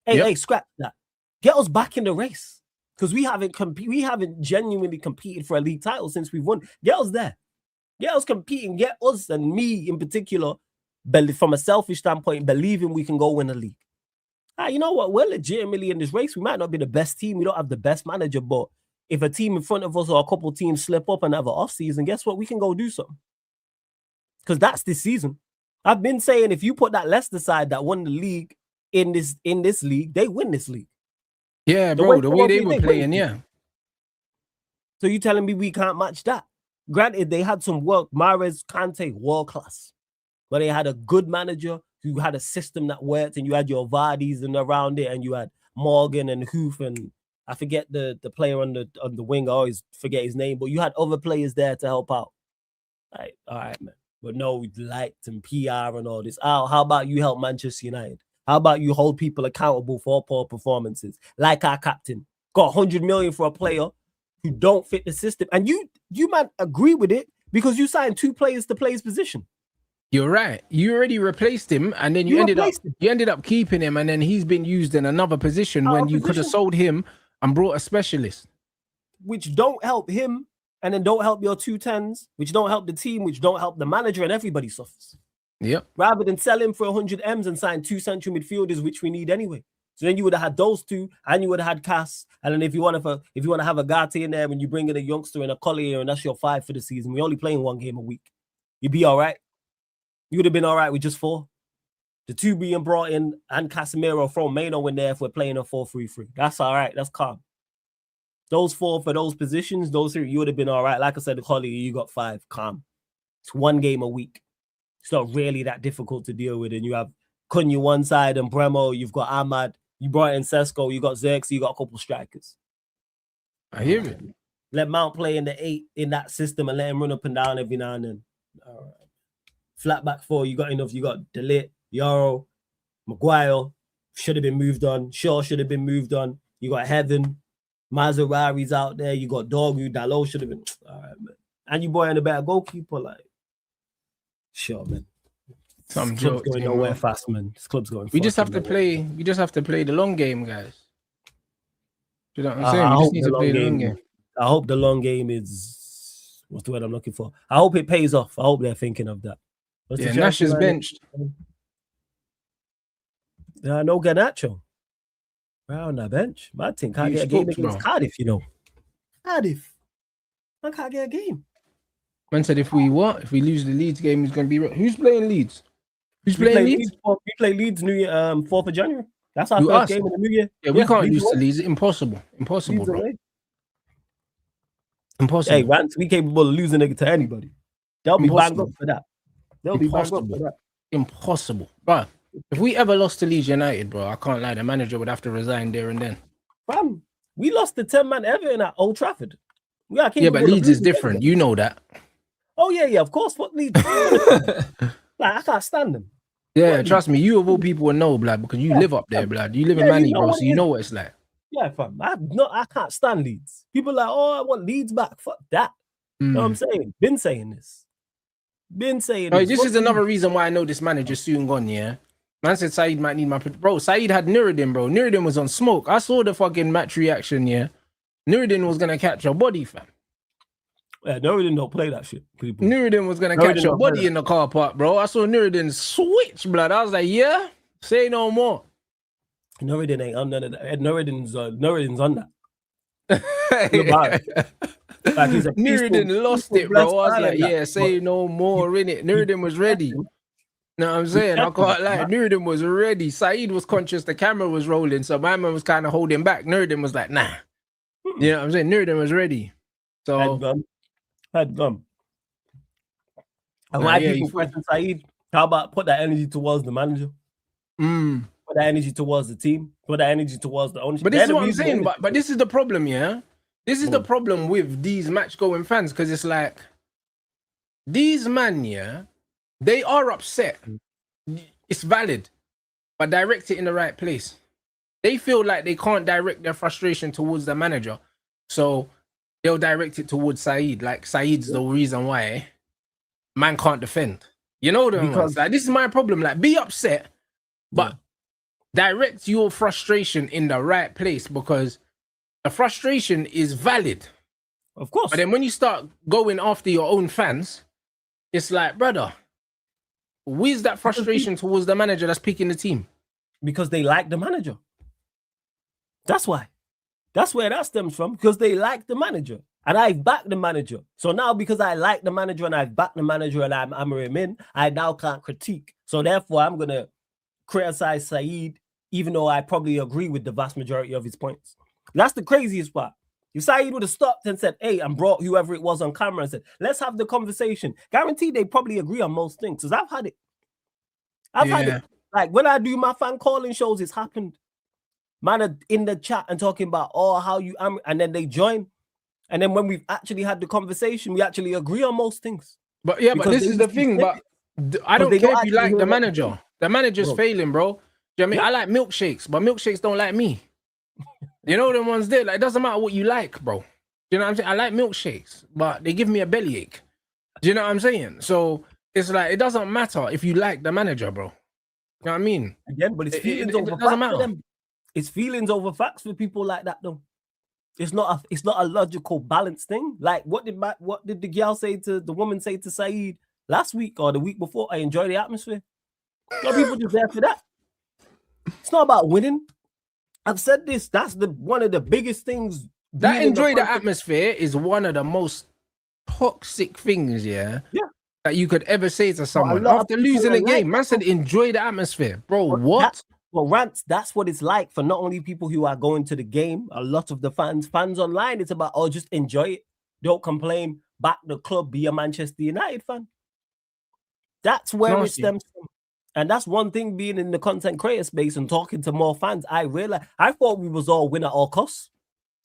Hey, scrap that. Get us back in the race. Because we haven't genuinely competed for a league title since we've won. Get us there. Get us competing. Get us, and me in particular, from a selfish standpoint, believing we can go win a league. You know what? We're legitimately in this race. We might not be the best team. We don't have the best manager, but if a team in front of us or a couple teams slip up and have an off season, guess what? We can go do something. Because that's this season. I've been saying if you put that Leicester side that won the league in this league, they win this league. Yeah, bro, the way they were playing, So you telling me we can't match that? Granted, they had some work. Mahrez, Kante, world class. But they had a good manager who had a system that worked, and you had your Vardis and around it, and you had Morgan and Hoof, and I forget the player on the wing. I always forget his name, but you had other players there to help out. All right, man. But no, liked and PR and all this. How about you help Manchester United? How about you hold people accountable for poor performances? Like our captain got 100 million for a player who don't fit the system, and you man agree with it because you signed 2 players to play his position. You're right. You already replaced him, and then you ended up keeping him, and then he's been used in another position when you could have sold him and brought a specialist, which don't help him. And then don't help your 210s, which don't help the team, which don't help the manager, and everybody suffers. Yep. Rather than sell him for 100 M's and sign 2 central midfielders, which we need anyway. So then you would have had those 2, and you would have had Cass. And then if you want to have a Gatti in there, and you bring in a youngster and a Collier, and that's your 5 for the season, we're only playing 1 game a week. You'd be all right. You would have been all right with just 4. The 2 being brought in and Casemiro throw Mano in there if we're playing a 4-3-3. That's all right. That's calm. Those 4 for those positions, those 3, you would have been all right. Like I said, the Collier, you got 5. Calm. It's 1 game a week. It's not really that difficult to deal with. And you have Cunha one side and Bremo. You've got Ahmad. You brought in Sesko. You got Xerxes. You got a couple strikers. I hear it. Let Mount play in the 8 in that system and let him run up and down every now and then. All right. Flat back four, you got enough. You got Delit, Yarrow, Maguire should have been moved on. Shaw should have been moved on. You got Heaven, Mazarari's out there. You got Dogu, Dalot should have been. All right, man. And you boy and a better goalkeeper, like. Sure, man. Some This club's jokes going nowhere fast, man. This club's going. We just have to play. We just have to play the long game, guys. You know what I'm saying? We just need to play the long game. I hope the long game is what's the word I'm looking for. I hope it pays off. I hope they're thinking of that. Yeah, Nash is benched. No Garnacho. Right on that bench. My team can't get a game against Cardiff, you know. Cardiff. I can't get a game. Man said if we lose the Leeds game, it's going to be... Who's playing Leeds? Who's playing Leeds? We play Leeds New Year, 4th of January. That's our first game in the New Year. Yeah, we can't lose to Leeds. Impossible, bro. Impossible. Hey, Rants, we capable of losing it to anybody. They'll be banged up for that. Impossible. Bro, if we ever lost to Leeds United, bro, I can't lie. The manager would have to resign there and then. Fam, we lost the 10-man Everton at Old Trafford. Yeah, but Leeds is different. You know that. Oh, yeah, of course. What Leeds? I can't stand them. Yeah, trust me. You of all people will know, blood, because you live up there, blood. You live in Manny, bro, so you know what it's like. Yeah, fam. I can't stand Leeds. People are like, oh, I want Leeds back. Fuck that. You know what I'm saying? Been saying this. This is another reason why I know this manager's soon gone, yeah? Man said Saeed might need my... Bro, Saeed had Nuruddin, bro. Nuruddin was on smoke. I saw the fucking match reaction, yeah? Nuruddin was going to catch a body, fam. Yeah, Nuruddin don't play that shit. People. Nuruddin was going to catch a body in the car park, bro. I saw Nuruddin switch, blood. I was like, yeah? Say no more. Nuruddin ain't on that. Nuruddin's on that. Like Nuruddin lost it, bro. I was like, yeah, say no more, innit? Nuruddin was ready. Know what I'm saying? I can't lie. Nuruddin was ready. Saeed was conscious the camera was rolling, so my man was kind of holding back. Nuruddin was like, nah. You know what I'm saying? Nuruddin was ready. So had gum. And why people question Saeed? How about put that energy towards the manager? Put that energy towards the team. Put that energy towards the ownership. But this is what I'm saying. But this is the problem, yeah? This is the problem with these match-going fans, because it's like, these man, yeah, they are upset. It's valid, but direct it in the right place. They feel like they can't direct their frustration towards the manager, so they'll direct it towards Saeed. Like, Saeed's the reason why man can't defend. You know what I mean? Like, this is my problem. Like, be upset, but direct your frustration in the right place, because the frustration is valid. Of course. But then when you start going after your own fans, it's like, brother, where's that frustration towards the manager that's picking the team? Because they like the manager. That's why. That's where that stems from, because they like the manager. And I've backed the manager. So now, because I like the manager and I've backed the manager and I'm hammering him in, I now can't critique. So therefore, I'm going to criticize Saeed, even though I probably agree with the vast majority of his points. That's the craziest part. If Saeed would have stopped and said, hey, and brought whoever it was on camera and said, let's have the conversation, guaranteed they probably agree on most things. Because I've had it. I've had it. Like, when I do my fan calling shows, it's happened. Man are in the chat and talking about, oh, how you am, and then they join. And then when we've actually had the conversation, we actually agree on most things. But yeah, because this is the thing. But I don't care if you like the manager. The manager's failing, bro. Do you know what I mean? I like milkshakes, but milkshakes don't like me. You know them ones there? Like, it doesn't matter what you like, bro. You know what I'm saying? I like milkshakes, but they give me a bellyache. Do you know what I'm saying? So it's like, it doesn't matter if you like the manager, bro. You know what I mean? Again, but it's feelings over facts for them. It's feelings over facts for people like that, though. It's not a logical balanced thing. Like, what did the girl say to the woman say to Saeed last week or the week before? I enjoy the atmosphere. A lot of people just there for that. It's not about winning. I've said this. That's one of the biggest things. That enjoy the atmosphere is one of the most toxic things, that you could ever say to someone after losing a game. Man said, enjoy the atmosphere, bro. What? Well, Rants, that's what it's like for not only people who are going to the game, a lot of the fans online. It's about, oh, just enjoy it. Don't complain. Back the club. Be a Manchester United fan. That's where it stems from. And that's one thing, being in the content creator space and talking to more fans. I thought we was all win at all costs.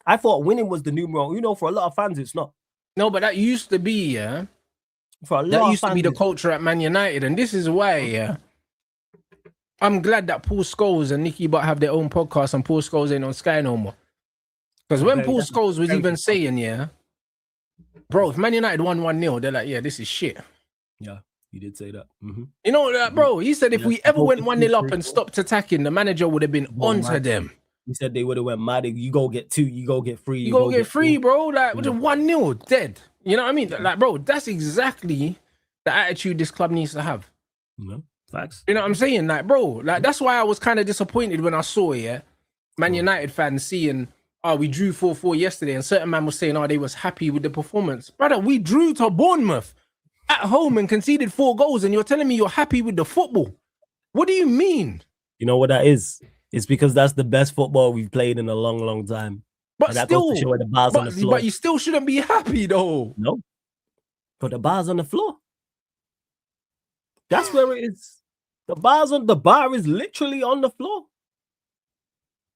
I thought winning was the numero. For a lot of fans, it's not. No, but that used to be, For a lot that of used to be the fans. culture at Man United, and this is why, yeah. I'm glad that Paul Scholes and Nicky Butt have their own podcast, and Paul Scholes ain't on Sky no more. Because when Paul Scholes was even saying, yeah, bro, if Man United won 1-0, they're like, yeah, this is shit. Yeah, he did say that. You know that, bro? He said if we ever went 1-0 up and stopped attacking, the manager would have been onto them. He said they would have went mad. You go get 2, you go get 3. You go get 3, bro. Like, 1-0, dead. You know what I mean? Like, bro, that's exactly the attitude this club needs to have. No, facts. You know what I'm saying? Like, bro, like that's why I was kind of disappointed when I saw, Man United fans seeing, we drew 4-4 yesterday, and certain man was saying, they was happy with the performance. Brother, we drew to Bournemouth at home and conceded 4 goals, and you're telling me you're happy with the football? What do you mean? You know what that is? It's because that's the best football we've played in a long, long time. But still, goes to show the bars on the floor. But you still shouldn't be happy, though. No. But the bar's on the floor. That's where it is. The bar is literally on the floor.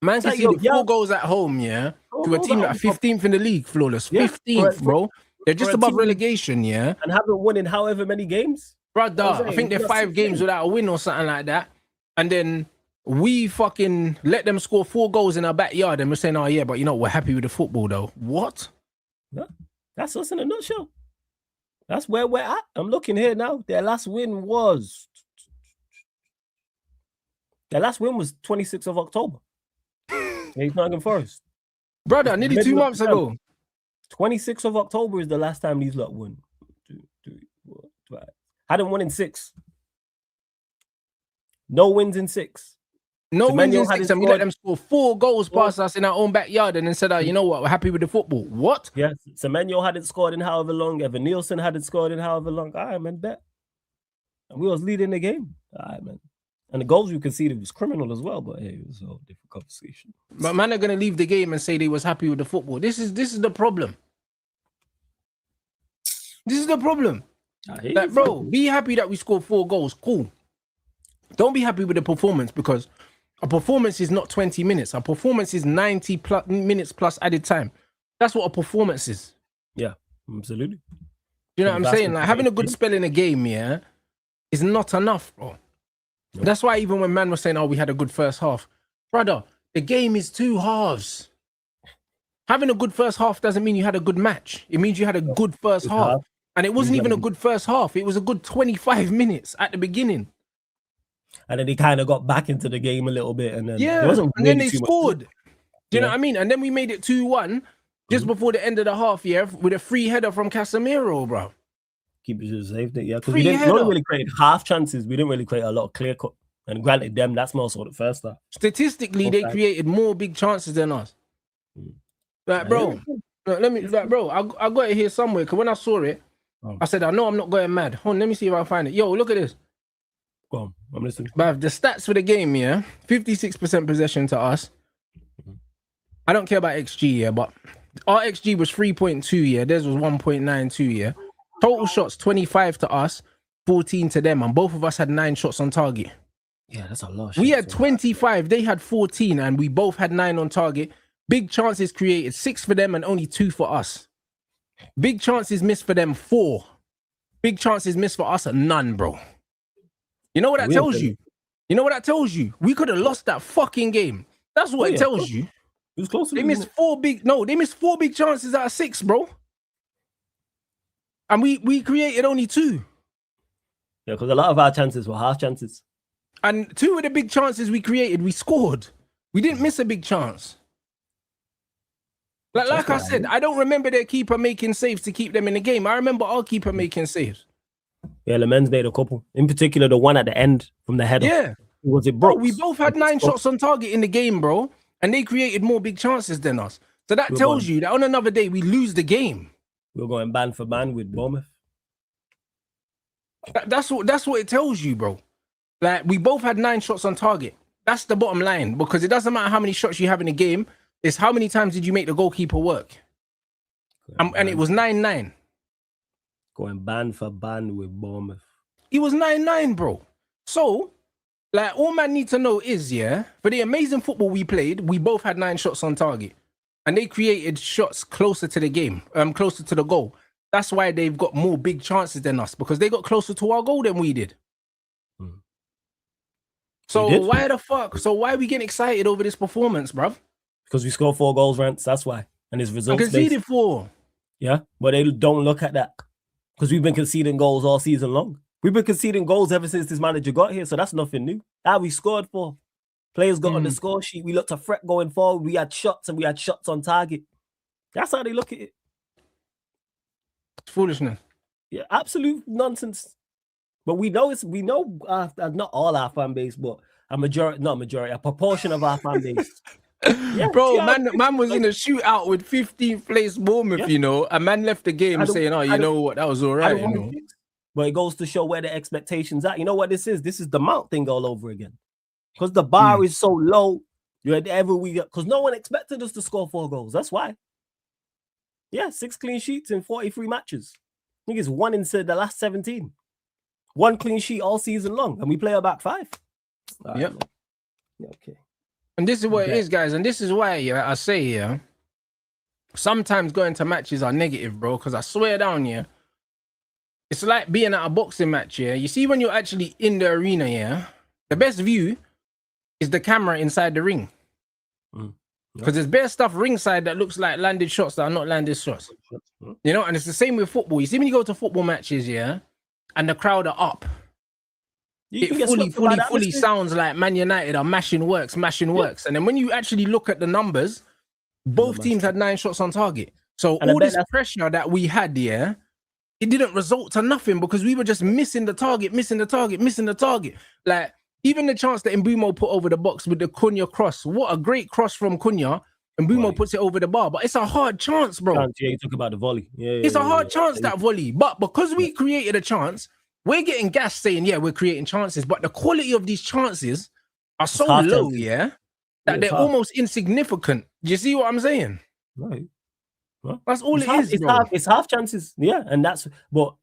Man conceded 4 goals at home, to a team that 15th in the league, flawless. 15th, bro. They're just above relegation, And haven't won in however many games. Brother, I think they're 5 games without a win or something like that. And then we fucking let them score 4 goals in our backyard, and we're saying, oh yeah, but we're happy with the football though. What? Yeah, that's us in a nutshell. That's where we're at. I'm looking here now. Their last win was 26th of October. He's Nottingham Forest. Brother, nearly 2 months ago. 26th of October is the last time these lot won. 2, 3, 4, 5. Hadn't won in 6. No wins in 6. No wins in 6, and we let them score 4 goals past us in our own backyard, and then said, you know what, we're happy with the football. What? Yes, Semenyo hadn't scored in however long. Evan Nielsen hadn't scored in however long. All right, man, bet. And we was leading the game. All right, man. And the goals we conceded was criminal as well, but hey, it was a whole different conversation. But man are going to leave the game and say they was happy with the football. This is the problem. This is the problem. Like, bro, be happy that we scored 4 goals. Cool. Don't be happy with the performance, because a performance is not 20 minutes. A performance is 90 minutes plus added time. That's what a performance is. Yeah, absolutely. You know what I'm saying? Like, having a good spell in a game, is not enough, bro. Nope. That's why even when man was saying, we had a good first half. Brother, the game is 2 halves. Having a good first half doesn't mean you had a good match. It means you had a good first half. And it wasn't even a good first half. It was a good 25 minutes at the beginning. And then they kind of got back into the game a little bit. And then and then they scored. Do you know what I mean? And then we made it 2-1 just before the end of the half, with a free header from Casemiro, bro. Keep it safe, because we didn't really create half chances. We didn't really create a lot of clear cut. And granted, that's more so the first half. Statistically, they created more big chances than us. Like, bro, I got it here somewhere, because when I saw it, I said, I know I'm not going mad. Hold on, let me see if I can find it. Yo, look at this. Go on, I'm listening. But the stats for the game, 56% possession to us. I don't care about XG, but our XG was 3.2, theirs was 1.92, Total shots, 25 to us, 14 to them, and both of us had 9 shots on target. Yeah, that's a lot. We had 25, they had 14, and we both had 9 on target. Big chances created, 6 for them and only 2 for us. Big chances missed for them, 4. Big chances missed for us, none, bro. You know what that tells you? You know what that tells you? We could have lost that fucking game. That's what it tells you. It was close. They missed 4 big chances out of 6, bro. And we created only 2. Yeah, because a lot of our chances were half chances. And 2 of the big chances we created, we scored. We didn't miss a big chance. Like I said, I don't remember their keeper making saves to keep them in the game. I remember our keeper making saves. Yeah, the men's made a couple. In particular, the one at the end from the header. Yeah. Was it Brooks? Bro, we both had 9 shots on target in the game, bro. And they created more big chances than us. So that tells you that on another day, we lose the game. We're going band for band with Bournemouth. That's what it tells you, bro. Like, we both had 9 shots on target. That's the bottom line. Because it doesn't matter how many shots you have in a game. It's how many times did you make the goalkeeper work? And it was 9-9. Going band for band with Bournemouth. It was 9-9, bro. So, like, all man need to know is, for the amazing football we played, we both had 9 shots on target. And they created shots closer to the game, closer to the goal. That's why they've got more big chances than us, because they got closer to our goal than we did. So why the fuck? So why are we getting excited over this performance, bruv? Because we scored 4 goals, Rants. That's why. And it's results based. Conceded 4. Yeah, but they don't look at that. Because we've been conceding goals all season long. We've been conceding goals ever since this manager got here, so that's nothing new. We scored 4. Players got on the score sheet. We looked a threat going forward. We had shots, and we had shots on target. That's how they look at it. It's foolishness. Yeah, absolute nonsense. But we know not all our fan base, but a proportion of our fan base. Yeah, bro, man was in a shootout with 15th place Bournemouth, you know, a man left the game saying, "Oh, you know what, that was all right." You know? But it goes to show where the expectations are. You know what this is? This is the Mount thing all over again. Because the bar is so low, because no one expected us to score 4 goals. That's why. Yeah, 6 clean sheets in 43 matches. I think it's 1 into the last 17. 1 clean sheet all season long, and we play a back 5. Yep. Yeah, okay. And this is what it is, guys. And this is why I say, sometimes going to matches are negative, bro. Because I swear down, it's like being at a boxing match, You see, when you're actually in the arena, the best view is the camera inside the ring. Because there's bare stuff ringside that looks like landed shots that are not landed shots. You know, and it's the same with football. You see, when you go to football matches, and the crowd are up, it fully sounds like Man United are mashing works. And then when you actually look at the numbers, both teams had 9 shots on target. So all this pressure that we had, it didn't result to nothing because we were just missing the target. Like, even the chance that Mbeumo put over the box with the Cunha cross, what a great cross from Cunha. Mbeumo puts it over the bar, but it's a hard chance, bro. Yeah, you talk about the volley. It's a hard chance, that volley. But because we created a chance, we're getting gas saying, we're creating chances. But the quality of these chances are so low, that they're almost insignificant. Do you see what I'm saying? Right. Well, that's all it is, bro. It's half chances. Yeah, and that's what,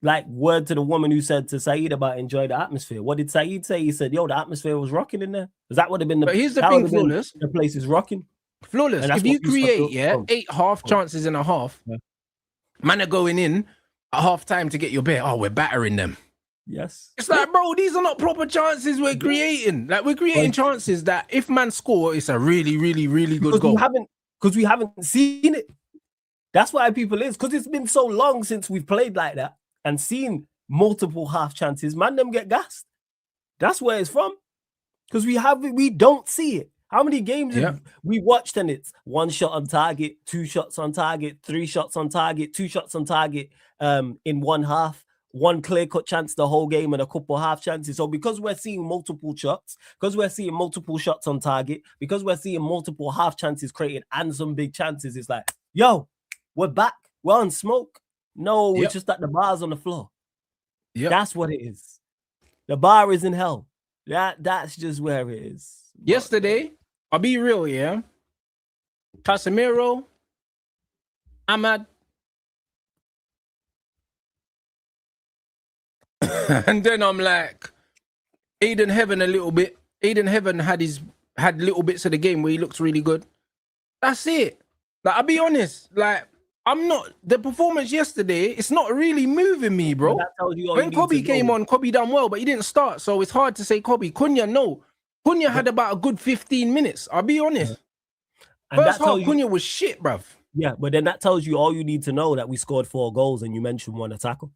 like, word to the woman who said to Saeed about enjoy the atmosphere. What did Saeed say? He said, the atmosphere was rocking in there. Because that would have been But here's the thing, Flawless. The place is rocking. Flawless. If you create 8 half chances in a half, man are going in at half time to get your bet. Oh, we're battering them. Yes. It's like, bro, these are not proper chances we're creating. Like, we're creating chances that if man score, it's a really, really, really good goal. Because we haven't seen it. That's why people is. Because it's been so long since we've played like that and seen multiple half chances. Man, them get gassed. That's where it's from. Because we don't see it. How many games have we watched and it's 1 shot on target, 2 shots on target, 3 shots on target, 2 shots on target in 1 half, 1 clear-cut chance the whole game and a couple half chances. So because we're seeing multiple shots, because we're seeing multiple shots on target, because we're seeing multiple half chances created and some big chances, it's like, yo, we're back. We're on smoke. No, it's just that the bar's on the floor. That's what it is. The bar is in hell. That's just where it is. Yesterday, I'll be real, Casemiro, Ahmad, and then I'm like, Aiden Heaven a little bit. Aiden Heaven had little bits of the game where he looks really good. That's it. Like, I'll be honest, like, the performance yesterday, it's not really moving me, bro. When Kobe came on, Kobe done well, but he didn't start, so it's hard to say Kobe. Cunha had about a good 15 minutes. I'll be honest. And first half, Cunha was shit, bruv. Yeah, but then that tells you all you need to know, that we scored 4 goals and you mentioned 1 attacker.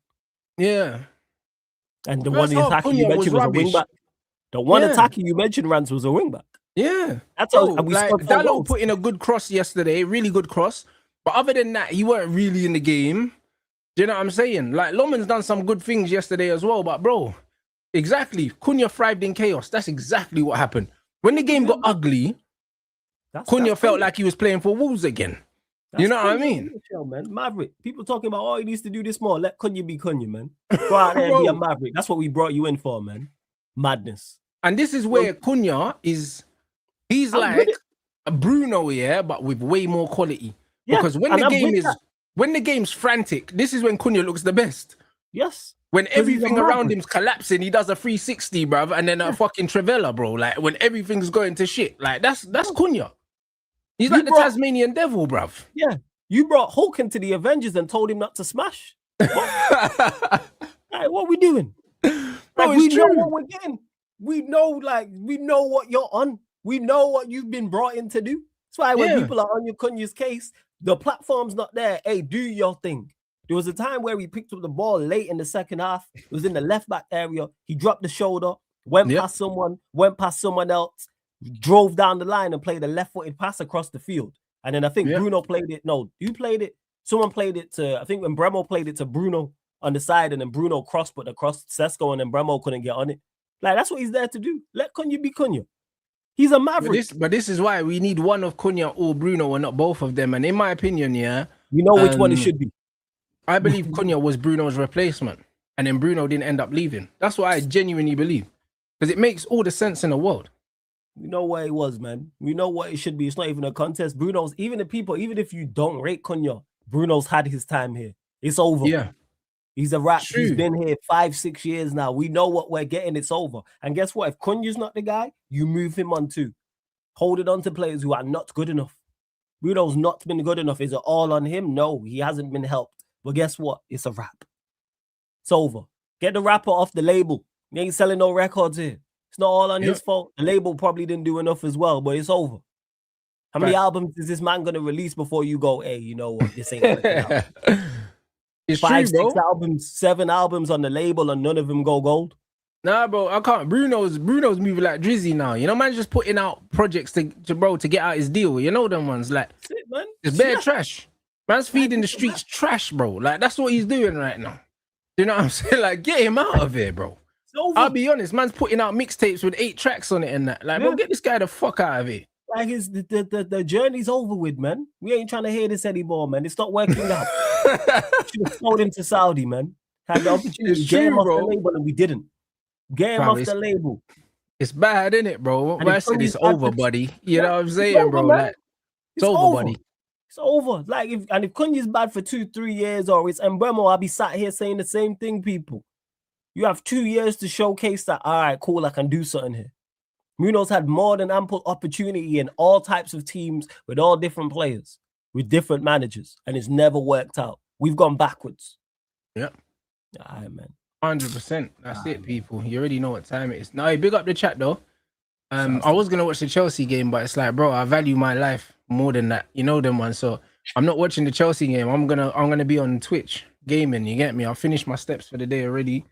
Yeah. And the one attacker you mentioned was a wing back. The one attacker you mentioned, Rants, was a wing back. Yeah. That's all. And we scored 4 Dalot goals. put in a good cross yesterday, really good cross. But other than that, he weren't really in the game. Do you know what I'm saying? Like, Loman's done some good things yesterday as well, but bro, exactly. Cunha thrived in chaos. That's exactly what happened. When the game got ugly, Cunha felt like he was playing for Wolves again. You know what I mean? Man. Maverick. People talking about, he needs to do this more. Let Cunha be Cunha, man. Go out there and be a Maverick. That's what we brought you in for, man. Madness. And this is where Cunha is, he's like a Bruno, but with way more quality. Yeah, because when the game's frantic, this is when Cunha looks the best. Yes. When everything around him's collapsing, he does a 360, bruv, and then a fucking Trivella, bro. Like, when everything's going to shit. Like, that's Cunha. He's like the Tasmanian devil, bruv. Yeah. You brought Hulk into the Avengers and told him not to smash. What? Like, what are we doing? Like, we know what we're getting. We know what you're on. We know what you've been brought in to do. That's why when people are on your Cunya's case, the platform's not there. Hey, do your thing. There was a time where he picked up the ball late in the second half. It was in the left back area. He dropped the shoulder, went past someone else, drove down the line and played a left-footed pass across the field. And then I think Bruno played it. No, you played it. Someone played it to, I think when Bremo played it to Bruno on the side, and then Bruno crossed Sesko, and then Bremo couldn't get on it. Like, that's what he's there to do. Let Cunha be Cunha. He's a maverick. But this is why we need one of Cunha or Bruno and not both of them. And in my opinion, you know which one it should be. I believe Cunha was Bruno's replacement, and then Bruno didn't end up leaving. That's what I genuinely believe, because it makes all the sense in the world. We know what it was, man. We know what it should be. It's not even a contest. Bruno's, even if you don't rate Cunha, Bruno's had his time here. It's over. Yeah. He's a rat. He's been here 5-6 years now. We know what we're getting. It's over. And guess what? If Cunha's not the guy, you move him on too. Hold it on to players who are not good enough. Bruno's not been good enough. Is it all on him? No, he hasn't been helped. But guess what? It's a wrap. It's over. Get the rapper off the label. He ain't selling no records here. It's not all on his fault. The label probably didn't do enough as well, but it's over. How many albums is this man going to release before you go, hey, you know what? This ain't working out. It's 5, true, 6 albums, 7 albums on the label, and none of them go gold. Nah, bro, I can't. Bruno's moving like Drizzy now. You know, man's just putting out projects to get out his deal. You know them ones, like, that's it, man. It's bare trash. Man's feeding the streets trash, bro. Like, that's what he's doing right now. You know what I'm saying? Like, get him out of here, bro. I'll be honest, man's putting out mixtapes with 8 tracks on it and that. Like, bro, get this guy the fuck out of here. Like, the journey's over with, man. We ain't trying to hear this anymore, man. It's not working out. Should have sold him to Saudi, man. Had the opportunity to get him off the label, and we didn't. Get him off the label. It's bad, isn't it, bro? I said it's over, buddy. You know what I'm saying, bro? Like, it's over, buddy. It's over. Like, if Cunha's bad for 2-3 years, or it's Mbeumo, I'll be sat here saying the same thing, people. You have 2 years to showcase that, all right, cool, I can do something here. Bruno's had more than ample opportunity in all types of teams with all different players, with different managers, and it's never worked out. We've gone backwards. Yep. All right, man. 100%. That's it, people. You already know what time it is. Now, hey, big up the chat, though. I was going to watch the Chelsea game, but it's like, bro, I value my life more than that. You know them ones. So I'm not watching the Chelsea game. I'm gonna be on Twitch gaming. You get me? I'll finish my steps for the day already.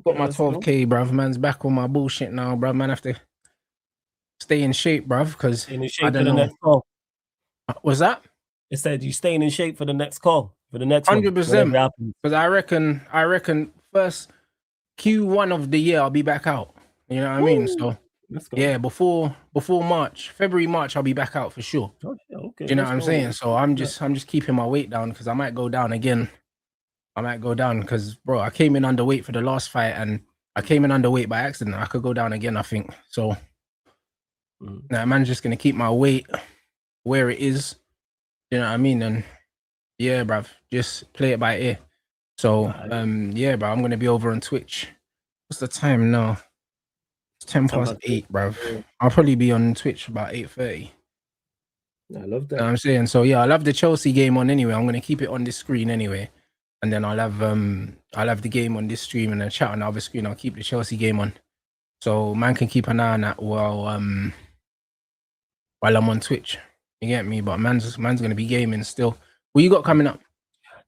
Got my 12K, bruv. Man's back on my bullshit now, bruv. Man, have to stay in shape, bruv, because I don't know. Next call. What's that? It said you staying in shape for the next call, for the next 100%. Because I reckon first Q1 of the year I'll be back out. You know what I mean? So yeah, before March, February, March, I'll be back out for sure. Okay. You know what I'm saying? So I'm just keeping my weight down, because I might go down again. Because, bro, I came in underweight for the last fight, and I came in underweight by accident. I could go down again, I think. So, nah, man's just going to keep my weight where it is. You know what I mean? And, yeah, bruv, just play it by ear. So, yeah, bro, I'm going to be over on Twitch. What's the time now? It's 8:10, bruv. I'll probably be on Twitch about 8:30. I love that. You know what I'm saying? So, yeah, I'll have the Chelsea game on anyway. I'm going to keep it on this screen anyway. And then I'll have the game on this stream, and then chat on the other screen. I'll keep the Chelsea game on, so man can keep an eye on that while I'm on Twitch. You get me? But man's gonna be gaming still. What you got coming up?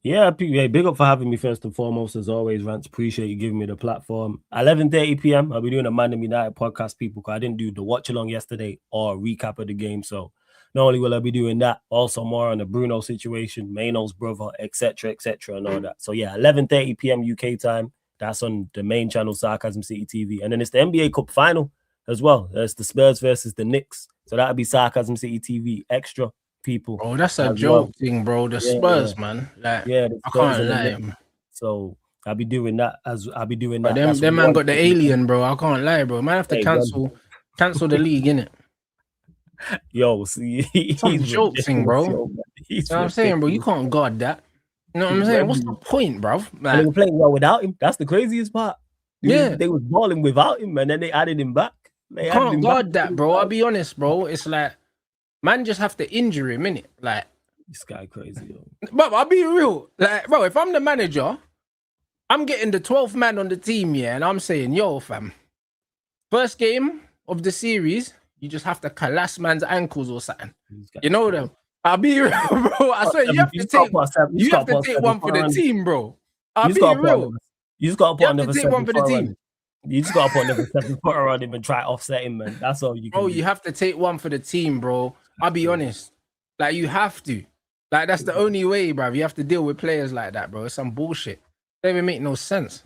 Yeah, big up for having me first and foremost, as always, Rants. Appreciate you giving me the platform. 11:30 p.m. I'll be doing a Man United podcast, people, because I didn't do the watch along yesterday or recap of the game, so. Not only will I be doing that, also more on the Bruno situation, Mano's brother, etc., and all that. So yeah, 11:30 p.m. UK time. That's on the main channel, Sarcasm City TV. And then it's the NBA Cup final as well. It's the Spurs versus the Knicks. So that'll be Sarcasm City TV extra, people. Oh, that's a joke thing, bro. The Spurs, man. Like, I can't lie. So I'll be doing that But them man got the alien, bro. I can't lie, bro. Man have to cancel the league, innit? Yo, see, he's joke thing, bro. You know what I'm saying, bro? You can't guard that. You know what I'm saying? What's the point, bro? Like, they were playing well without him. That's the craziest part. They was balling without him, and then they added him back. They can't guard that, bro. I'll be honest, bro. It's like, man just have to injure him, innit? Like, This guy crazy, yo. But I'll be real. Like, bro, if I'm the manager, I'm getting the 12th man on the team, yeah, and I'm saying, yo, fam, first game of the series, you just have to collapse man's ankles or something. You know them. I'll be real, bro. I swear, you have to take one for the team, bro. I'll be real. You just got to put another 7 for the team. You just got to put another 7-footer on him and try to offset him, man. That's all you can do. You have to take one for the team, bro. I'll be honest. Like, you have to. Like, that's the only way, bro. You have to deal with players like that, bro. It's some bullshit. They even make no sense.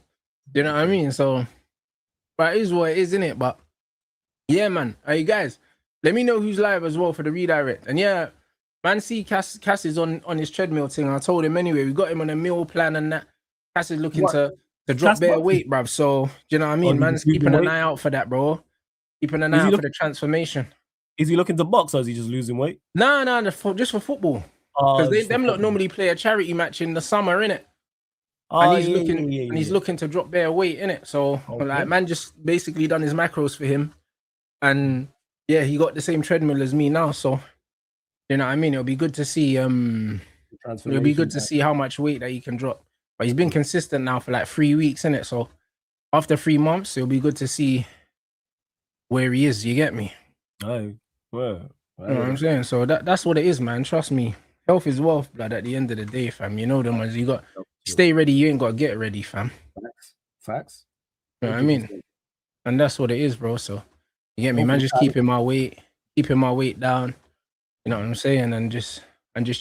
You know what I mean? So, but it is what it is, innit? But, yeah, man. Hey, guys, let me know who's live as well for the redirect. And, yeah, man, see, Cass is on his treadmill thing. I told him anyway. We got him on a meal plan and that. Cass is looking to drop bare weight, bruv. So, you know what I mean? Man's keeping an eye out for that, bro. Keeping an eye out for the transformation. Is he looking to box or is he just losing weight? No, just for football. Because them lot normally play a charity match in the summer, innit? And he's looking to drop bare weight, innit? So, like, man just basically done his macros for him. And, yeah, he got the same treadmill as me now. So, you know what I mean? It'll be good to see it'll be good to see how much weight that he can drop. But he's been consistent now for like 3 weeks, innit? So after 3 months, it'll be good to see where he is. You get me? You know what I'm saying? So that's what it is, man. Trust me. Health is wealth, blood, at the end of the day, fam. You know them ones. You got stay ready, you ain't got to get ready, fam. Facts. You know what I mean? And that's what it is, bro. So you get me, man, just keeping my weight down. You know what I'm saying? And just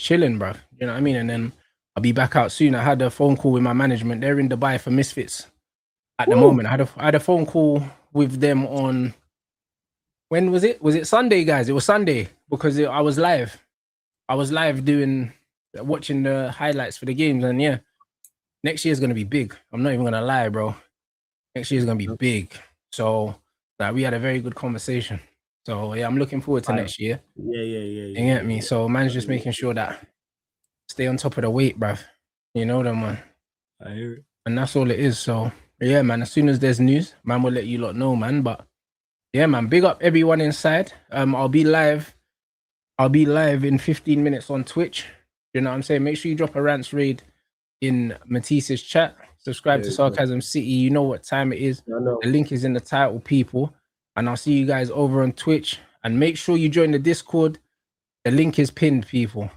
chilling, bro. You know what I mean? And then I'll be back out soon. I had a phone call with my management. They're in Dubai for Misfits at the moment. I had a phone call with them on, when was it? Was it Sunday, guys? It was Sunday because I was live. I was live watching the highlights for the games. And yeah, next year's going to be big. I'm not even going to lie, bro. Next year's going to be big. So we had a very good conversation. So yeah, I'm looking forward to next year. Yeah. You get me? So man's just making sure that stay on top of the weight, bruv. You know that, man. I hear it. And that's all it is. So yeah, man, as soon as there's news, man, will let you lot know, man. But yeah, man, big up everyone inside. I'll be live in 15 minutes on Twitch. You know what I'm saying? Make sure you drop a Rants raid in Matisse's chat. Subscribe to Sarcasm City. You know what time it is. The link is in the title, people. And I'll see you guys over on Twitch. And make sure you join the Discord. The link is pinned, people.